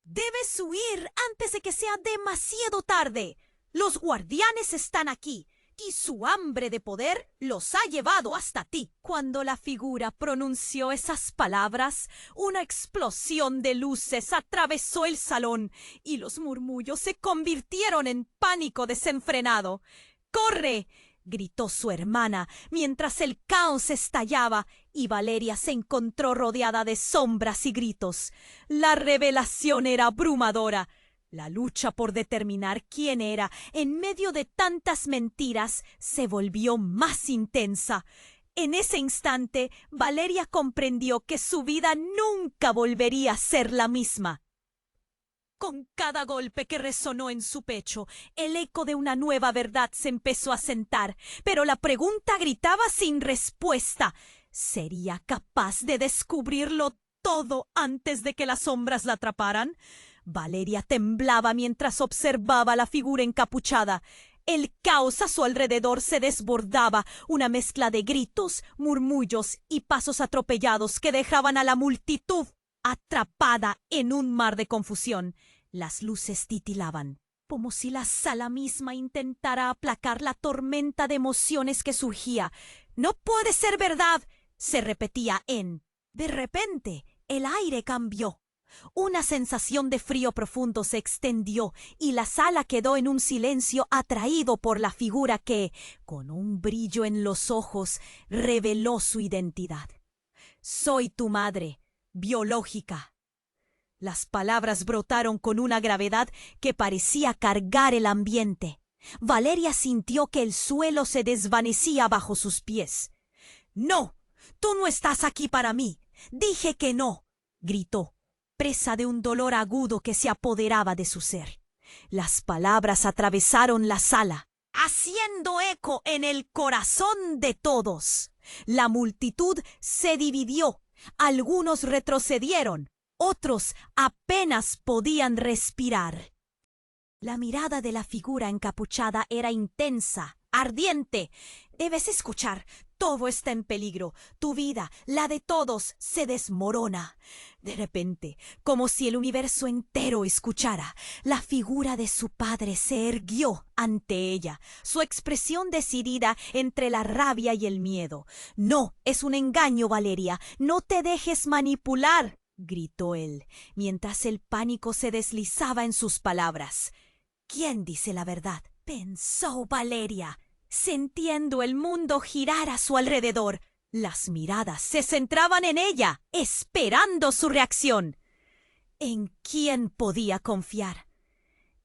Debes huir antes de que sea demasiado tarde. Los guardianes están aquí y su hambre de poder los ha llevado hasta ti». Cuando la figura pronunció esas palabras, una explosión de luces atravesó el salón y los murmullos se convirtieron en pánico desenfrenado. «¡Corre!», gritó su hermana, mientras el caos estallaba y Valeria se encontró rodeada de sombras y gritos. La revelación era abrumadora. La lucha por determinar quién era en medio de tantas mentiras se volvió más intensa. En ese instante, Valeria comprendió que su vida nunca volvería a ser la misma. Con cada golpe que resonó en su pecho, el eco de una nueva verdad se empezó a sentar, pero la pregunta gritaba sin respuesta. ¿Sería capaz de descubrirlo todo antes de que las sombras la atraparan? Valeria temblaba mientras observaba la figura encapuchada. El caos a su alrededor se desbordaba, una mezcla de gritos, murmullos y pasos atropellados que dejaban a la multitud atrapada en un mar de confusión. Las luces titilaban, como si la sala misma intentara aplacar la tormenta de emociones que surgía. «No puede ser verdad», se repetía en. De repente, el aire cambió. Una sensación de frío profundo se extendió y la sala quedó en un silencio atraído por la figura que, con un brillo en los ojos, reveló su identidad. «Soy tu madre biológica». Las palabras brotaron con una gravedad que parecía cargar el ambiente. Valeria sintió que el suelo se desvanecía bajo sus pies. «No, tú no estás aquí para mí. Dije que no», gritó, presa de un dolor agudo que se apoderaba de su ser. Las palabras atravesaron la sala, haciendo eco en el corazón de todos. La multitud se dividió. Algunos retrocedieron, otros apenas podían respirar. La mirada de la figura encapuchada era intensa, ardiente. «Debes escuchar. Todo está en peligro. Tu vida, la de todos, se desmorona». De repente, como si el universo entero escuchara, la figura de su padre se erguió ante ella, su expresión decidida entre la rabia y el miedo. «No, es un engaño, Valeria. No te dejes manipular», gritó él, mientras el pánico se deslizaba en sus palabras. «¿Quién dice la verdad?», pensó Valeria, sintiendo el mundo girar a su alrededor. Las miradas se centraban en ella, esperando su reacción. ¿En quién podía confiar?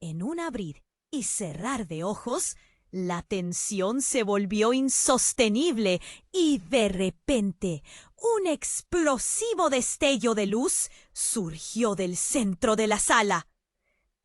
En un abrir y cerrar de ojos, la tensión se volvió insostenible y de repente un explosivo destello de luz surgió del centro de la sala.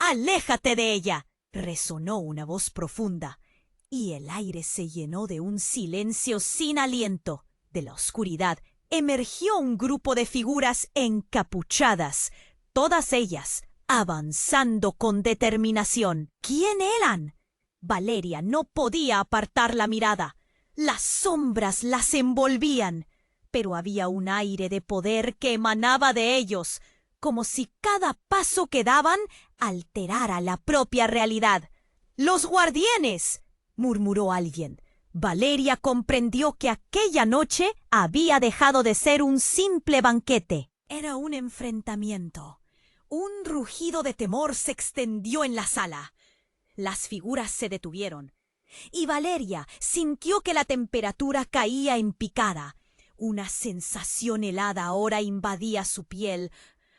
¡Aléjate de ella! Resonó una voz profunda, y el aire se llenó de un silencio sin aliento. De la oscuridad emergió un grupo de figuras encapuchadas, todas ellas avanzando con determinación. ¿Quién eran? Valeria no podía apartar la mirada. Las sombras las envolvían, pero había un aire de poder que emanaba de ellos, como si cada paso que daban alterara la propia realidad. ¡Los guardianes!, murmuró alguien. Valeria comprendió que aquella noche había dejado de ser un simple banquete. Era un enfrentamiento. Un rugido de temor se extendió en la sala. Las figuras se detuvieron, y Valeria sintió que la temperatura caía en picada. Una sensación helada ahora invadía su piel.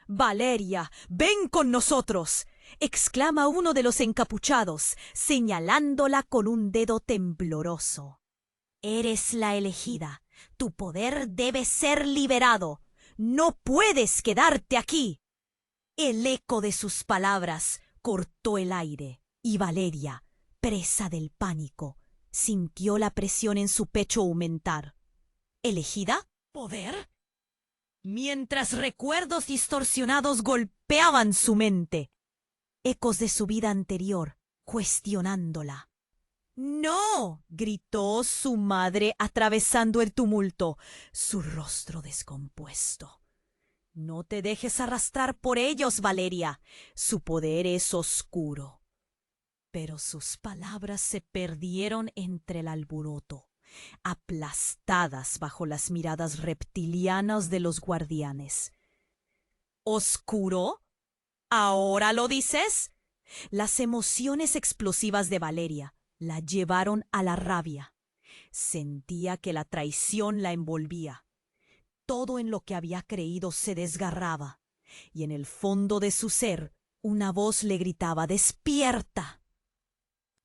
«Valeria, ven con nosotros», exclama uno de los encapuchados, señalándola con un dedo tembloroso. «Eres la elegida. Tu poder debe ser liberado. No puedes quedarte aquí». El eco de sus palabras cortó el aire, y Valeria, presa del pánico, sintió la presión en su pecho aumentar. ¿Elegida? ¿Poder? Mientras recuerdos distorsionados golpeaban su mente, ecos de su vida anterior, cuestionándola. «¡No!», gritó su madre atravesando el tumulto, su rostro descompuesto. «No te dejes arrastrar por ellos, Valeria. Su poder es oscuro». Pero sus palabras se perdieron entre el alboroto, aplastadas bajo las miradas reptilianas de los guardianes. «¿Oscuro? ¿Ahora lo dices?». Las emociones explosivas de Valeria la llevaron a la rabia. Sentía que la traición la envolvía. Todo en lo que había creído se desgarraba, y en el fondo de su ser una voz le gritaba: «¡Despierta!».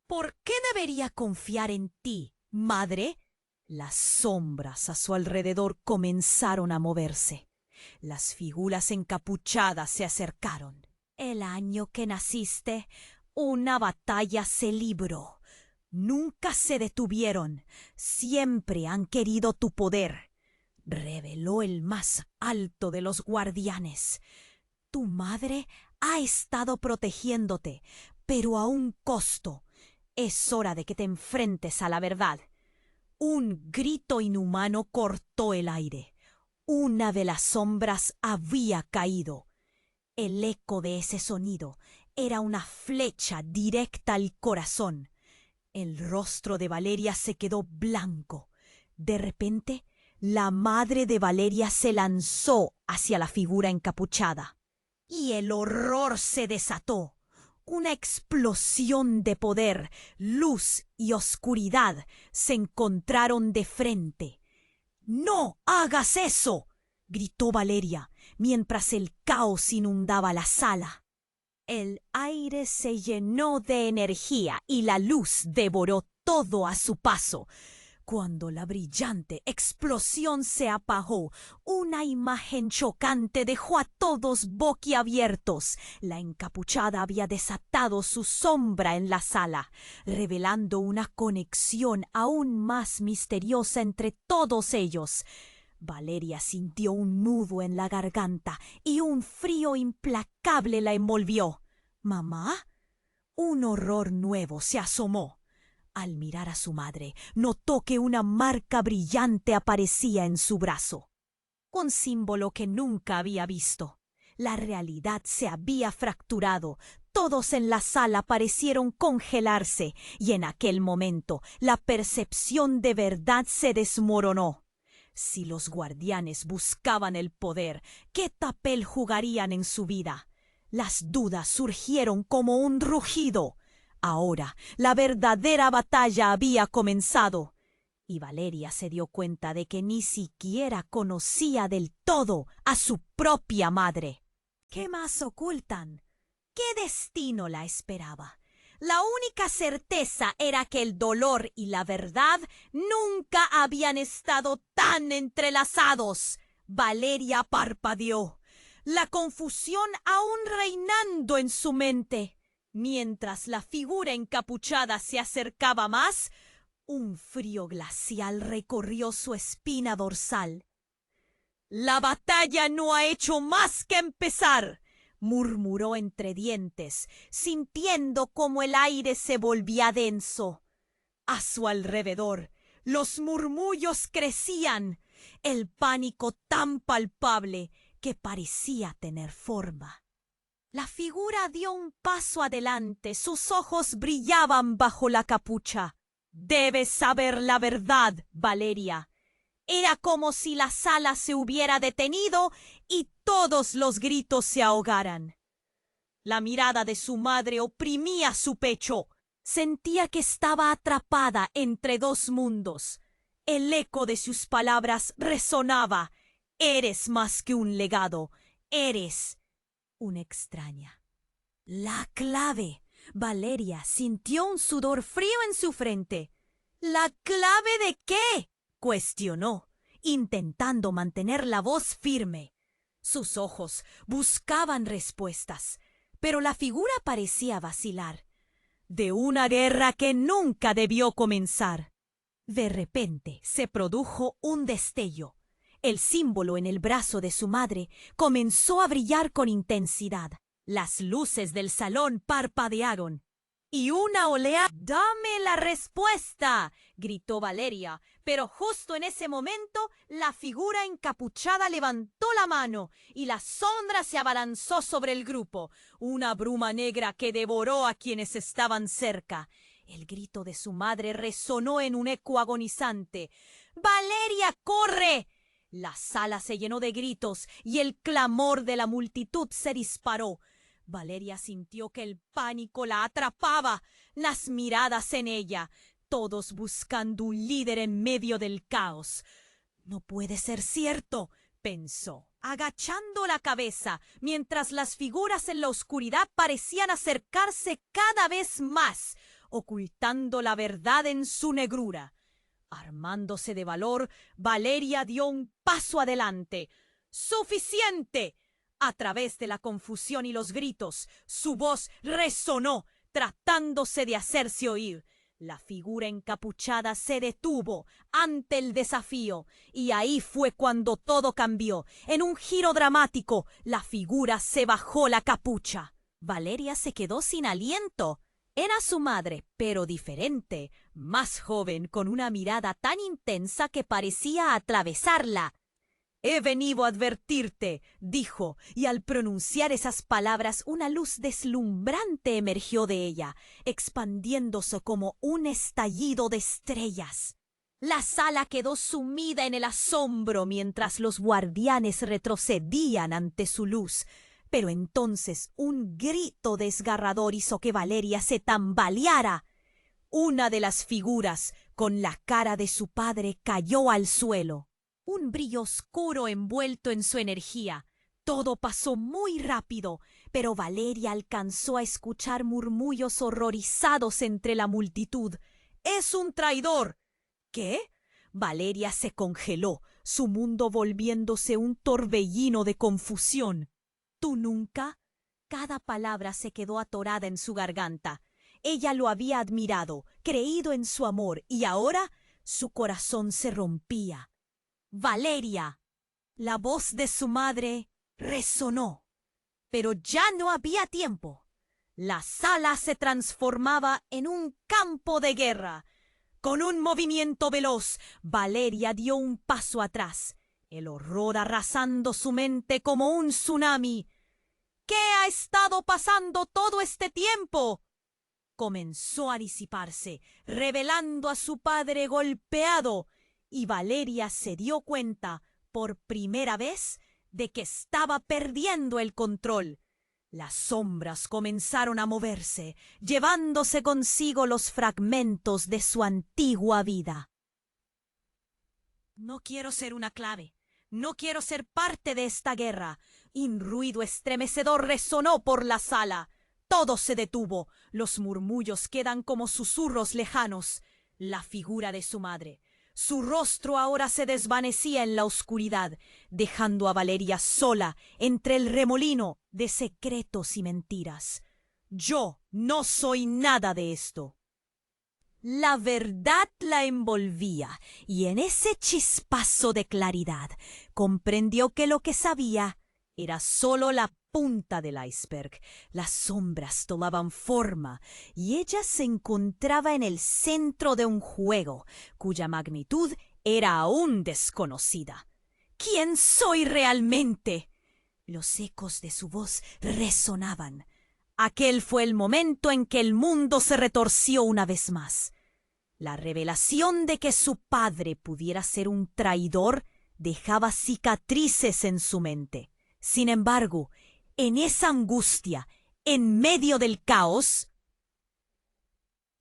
«¿Por qué debería confiar en ti, madre?». Las sombras a su alrededor comenzaron a moverse. Las figuras encapuchadas se acercaron. «El año que naciste, una batalla se libró. Nunca se detuvieron. Siempre han querido tu poder», reveló el más alto de los guardianes. «Tu madre ha estado protegiéndote, pero a un costo. Es hora de que te enfrentes a la verdad». Un grito inhumano cortó el aire. Una de las sombras había caído. El eco de ese sonido era una flecha directa al corazón. El rostro de Valeria se quedó blanco. De repente, la madre de Valeria se lanzó hacia la figura encapuchada, y el horror se desató. Una explosión de poder, luz y oscuridad se encontraron de frente. «¡No hagas eso!», gritó Valeria, mientras el caos inundaba la sala. El aire se llenó de energía y la luz devoró todo a su paso. Cuando la brillante explosión se apagó, una imagen chocante dejó a todos boquiabiertos. La encapuchada había desatado su sombra en la sala, revelando una conexión aún más misteriosa entre todos ellos. Valeria sintió un nudo en la garganta y un frío implacable la envolvió. «¿Mamá?». Un horror nuevo se asomó. Al mirar a su madre, notó que una marca brillante aparecía en su brazo. Un símbolo que nunca había visto. La realidad se había fracturado. Todos en la sala parecieron congelarse, y en aquel momento la percepción de verdad se desmoronó. Si los guardianes buscaban el poder, ¿qué papel jugarían en su vida? Las dudas surgieron como un rugido. Ahora la verdadera batalla había comenzado, y Valeria se dio cuenta de que ni siquiera conocía del todo a su propia madre. ¿Qué más ocultan? ¿Qué destino la esperaba? La única certeza era que el dolor y la verdad nunca habían estado tan entrelazados. Valeria parpadeó, la confusión aún reinando en su mente. Mientras la figura encapuchada se acercaba más, un frío glacial recorrió su espina dorsal. «La batalla no ha hecho más que empezar», murmuró entre dientes, sintiendo cómo el aire se volvía denso. A su alrededor, los murmullos crecían, el pánico tan palpable que parecía tener forma. La figura dio un paso adelante, sus ojos brillaban bajo la capucha. «Debes saber la verdad, Valeria». Era como si la sala se hubiera detenido y todos los gritos se ahogaran. La mirada de su madre oprimía su pecho. Sentía que estaba atrapada entre dos mundos. El eco de sus palabras resonaba. «Eres más que un legado. Eres una extraña». La clave. Valeria sintió un sudor frío en su frente. «¿La clave de qué?», cuestionó, intentando mantener la voz firme. Sus ojos buscaban respuestas, pero la figura parecía vacilar. «De una guerra que nunca debió comenzar». De repente se produjo un destello. El símbolo en el brazo de su madre comenzó a brillar con intensidad. Las luces del salón parpadearon. Y una oleada... «¡Dame la respuesta!», gritó Valeria, pero justo en ese momento la figura encapuchada levantó la mano y la sombra se abalanzó sobre el grupo, una bruma negra que devoró a quienes estaban cerca. El grito de su madre resonó en un eco agonizante. «¡Valeria, corre!». La sala se llenó de gritos y el clamor de la multitud se disparó. Valeria sintió que el pánico la atrapaba, las miradas en ella, todos buscando un líder en medio del caos. «No puede ser cierto», pensó, agachando la cabeza, mientras las figuras en la oscuridad parecían acercarse cada vez más, ocultando la verdad en su negrura. Armándose de valor, Valeria dio un paso adelante. «¡Suficiente!». A través de la confusión y los gritos, su voz resonó, tratándose de hacerse oír. La figura encapuchada se detuvo ante el desafío, y ahí fue cuando todo cambió. En un giro dramático, la figura se bajó la capucha. Valeria se quedó sin aliento. Era su madre, pero diferente, más joven, con una mirada tan intensa que parecía atravesarla. «He venido a advertirte», dijo, y al pronunciar esas palabras una luz deslumbrante emergió de ella, expandiéndose como un estallido de estrellas. La sala quedó sumida en el asombro mientras los guardianes retrocedían ante su luz. Pero entonces un grito desgarrador hizo que Valeria se tambaleara. Una de las figuras, con la cara de su padre, cayó al suelo. Un brillo oscuro envuelto en su energía. Todo pasó muy rápido, pero Valeria alcanzó a escuchar murmullos horrorizados entre la multitud. «¡Es un traidor!». «¿Qué?». Valeria se congeló, su mundo volviéndose un torbellino de confusión. «¿Tú nunca?». Cada palabra se quedó atorada en su garganta. Ella lo había admirado, creído en su amor, y ahora su corazón se rompía. «Valeria». La voz de su madre resonó. Pero ya no había tiempo. La sala se transformaba en un campo de guerra. Con un movimiento veloz, Valeria dio un paso atrás, el horror arrasando su mente como un tsunami. «¿Qué ha estado pasando todo este tiempo?». Comenzó a disiparse, revelando a su padre golpeado, y Valeria se dio cuenta, por primera vez, de que estaba perdiendo el control. Las sombras comenzaron a moverse, llevándose consigo los fragmentos de su antigua vida. «No quiero ser una clave. No quiero ser parte de esta guerra». Un ruido estremecedor resonó por la sala. Todo se detuvo. Los murmullos quedan como susurros lejanos. La figura de su madre. Su rostro ahora se desvanecía en la oscuridad, dejando a Valeria sola entre el remolino de secretos y mentiras. Yo no soy nada de esto. La verdad la envolvía, y en ese chispazo de claridad comprendió que lo que sabía era solo la punta del iceberg. Las sombras tomaban forma, y ella se encontraba en el centro de un juego, cuya magnitud era aún desconocida. ¿Quién soy realmente? Los ecos de su voz resonaban. Aquel fue el momento en que el mundo se retorció una vez más. La revelación de que su padre pudiera ser un traidor dejaba cicatrices en su mente. Sin embargo, en esa angustia, en medio del caos,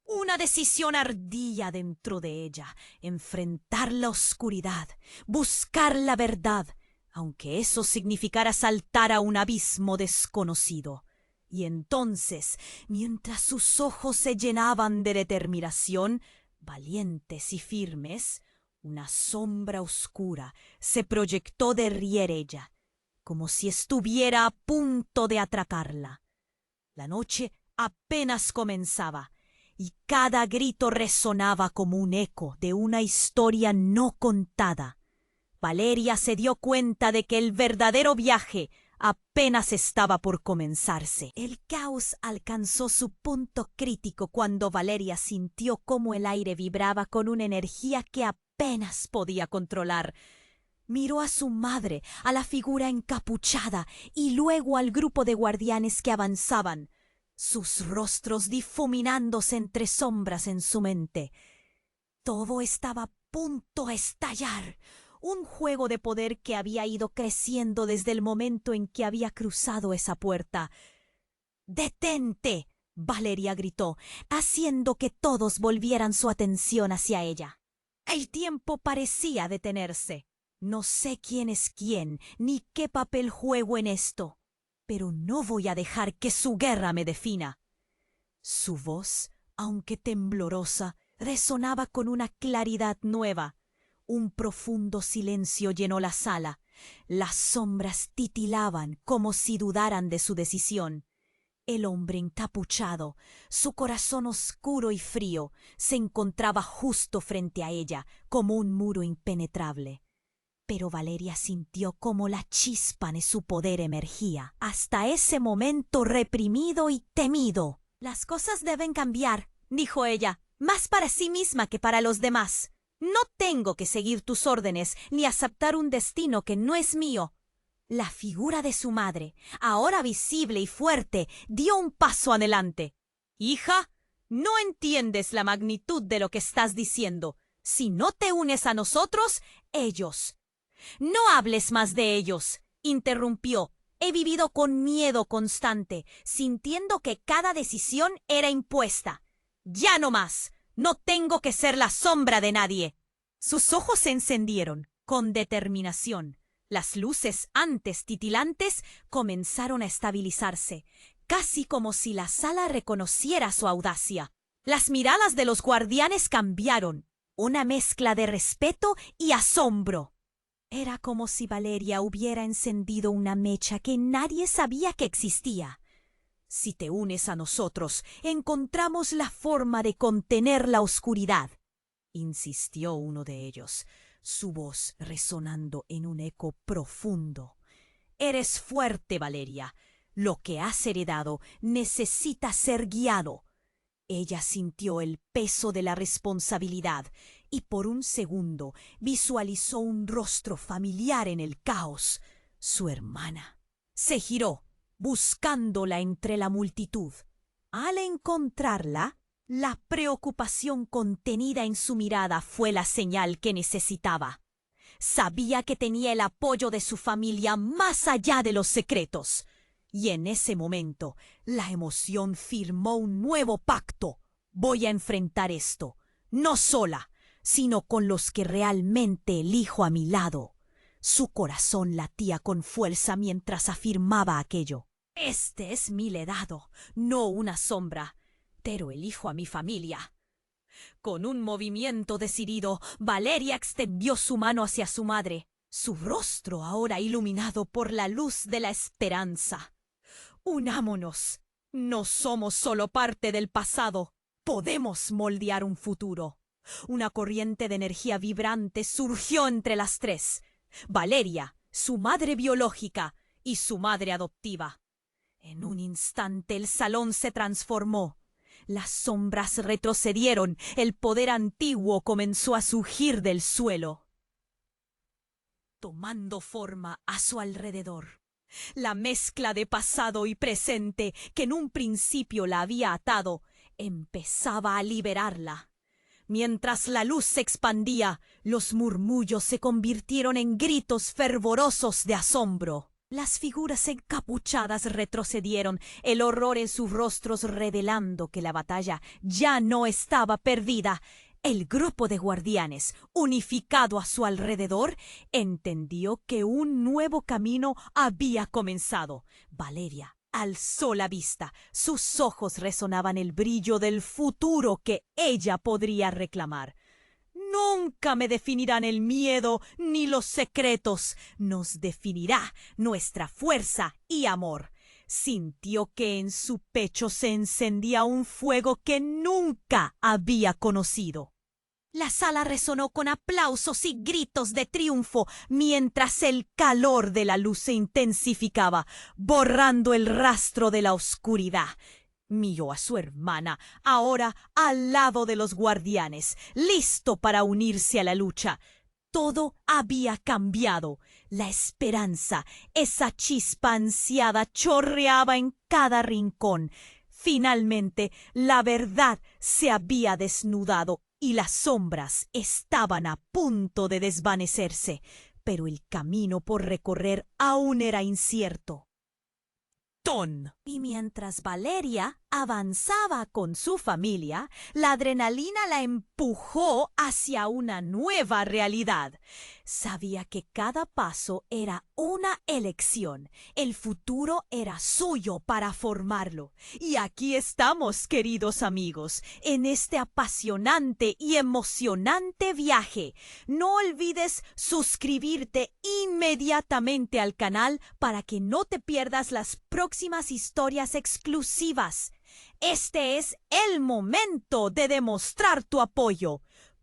una decisión ardía dentro de ella: enfrentar la oscuridad, buscar la verdad, aunque eso significara saltar a un abismo desconocido. Y entonces, mientras sus ojos se llenaban de determinación, valientes y firmes, una sombra oscura se proyectó de ella, como si estuviera a punto de atracarla. La noche apenas comenzaba, y cada grito resonaba como un eco de una historia no contada. Valeria se dio cuenta de que el verdadero viaje apenas estaba por comenzarse. El caos alcanzó su punto crítico cuando Valeria sintió cómo el aire vibraba con una energía que apenas podía controlar. Miró a su madre, a la figura encapuchada, y luego al grupo de guardianes que avanzaban, sus rostros difuminándose entre sombras en su mente. Todo estaba a punto de estallar. Un juego de poder que había ido creciendo desde el momento en que había cruzado esa puerta. «¡Detente!», Valeria gritó, haciendo que todos volvieran su atención hacia ella. El tiempo parecía detenerse. No sé quién es quién, ni qué papel juego en esto, pero no voy a dejar que su guerra me defina. Su voz, aunque temblorosa, resonaba con una claridad nueva. Un profundo silencio llenó la sala. Las sombras titilaban como si dudaran de su decisión. El hombre encapuchado, su corazón oscuro y frío, se encontraba justo frente a ella, como un muro impenetrable. Pero Valeria sintió cómo la chispa de su poder emergía, hasta ese momento reprimido y temido. «Las cosas deben cambiar», dijo ella, «más para sí misma que para los demás. No tengo que seguir tus órdenes ni aceptar un destino que no es mío». La figura de su madre, ahora visible y fuerte, dio un paso adelante. «Hija, no entiendes la magnitud de lo que estás diciendo. Si no te unes a nosotros, ellos». «No hables más de ellos», interrumpió. «He vivido con miedo constante, sintiendo que cada decisión era impuesta. Ya no más. No tengo que ser la sombra de nadie». Sus ojos se encendieron con determinación. Las luces antes titilantes comenzaron a estabilizarse, casi como si la sala reconociera su audacia. Las miradas de los guardianes cambiaron, una mezcla de respeto y asombro. Era como si Valeria hubiera encendido una mecha que nadie sabía que existía. «Si te unes a nosotros, encontramos la forma de contener la oscuridad», insistió uno de ellos, su voz resonando en un eco profundo. «Eres fuerte, Valeria. Lo que has heredado necesita ser guiado». Ella sintió el peso de la responsabilidad y por un segundo visualizó un rostro familiar en el caos: su hermana. Se giró, buscándola entre la multitud. Al encontrarla, la preocupación contenida en su mirada fue la señal que necesitaba. Sabía que tenía el apoyo de su familia más allá de los secretos. Y en ese momento, la emoción firmó un nuevo pacto. «Voy a enfrentar esto, no sola, sino con los que realmente elijo a mi lado». Su corazón latía con fuerza mientras afirmaba aquello. «Este es mi legado, no una sombra, pero elijo a mi familia». Con un movimiento decidido, Valeria extendió su mano hacia su madre, su rostro ahora iluminado por la luz de la esperanza. «Unámonos», No somos solo parte del pasado. Podemos moldear un futuro. Una corriente de energía vibrante surgió entre las tres: Valeria, su madre biológica, y su madre adoptiva. En un instante el salón se transformó. Las sombras retrocedieron, el poder antiguo comenzó a surgir del suelo, tomando forma a su alrededor. La mezcla de pasado y presente, que en un principio la había atado, empezaba a liberarla. Mientras la luz se expandía, los murmullos se convirtieron en gritos fervorosos de asombro. Las figuras encapuchadas retrocedieron, el horror en sus rostros revelando que la batalla ya no estaba perdida. El grupo de guardianes, unificado a su alrededor, entendió que un nuevo camino había comenzado. Valeria alzó la vista. Sus ojos resonaban el brillo del futuro que ella podría reclamar. Nunca me definirán el miedo ni los secretos. Nos definirá nuestra fuerza y amor. Sintió que en su pecho se encendía un fuego que nunca había conocido. La sala resonó con aplausos y gritos de triunfo mientras el calor de la luz se intensificaba, borrando el rastro de la oscuridad. Miró a su hermana, ahora al lado de los guardianes, listo para unirse a la lucha. Todo había cambiado. La esperanza, esa chispa ansiada, chorreaba en cada rincón. Finalmente, la verdad se había desnudado y las sombras estaban a punto de desvanecerse, pero el camino por recorrer aún era incierto. Y mientras Valeria avanzaba con su familia, la adrenalina la empujó hacia una nueva realidad. Sabía que cada paso era una elección. El futuro era suyo para formarlo. Y aquí estamos, queridos amigos, en este apasionante y emocionante viaje. No olvides suscribirte inmediatamente al canal para que no te pierdas las próximas historias exclusivas. Este es el momento de demostrar tu apoyo.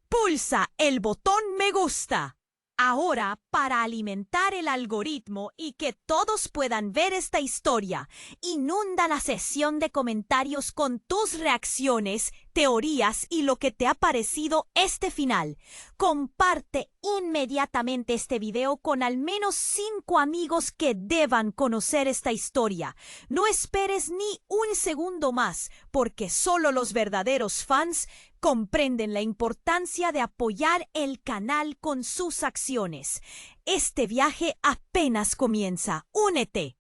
Pulsa el botón me gusta. Ahora, para alimentar el algoritmo y que todos puedan ver esta historia, inunda la sesión de comentarios con tus reacciones, teorías y lo que te ha parecido este final. Comparte inmediatamente este video con al menos 5 amigos que deban conocer esta historia. No esperes ni un segundo más, porque solo los verdaderos fans comprenden la importancia de apoyar el canal con sus acciones. Este viaje apenas comienza. ¡Únete!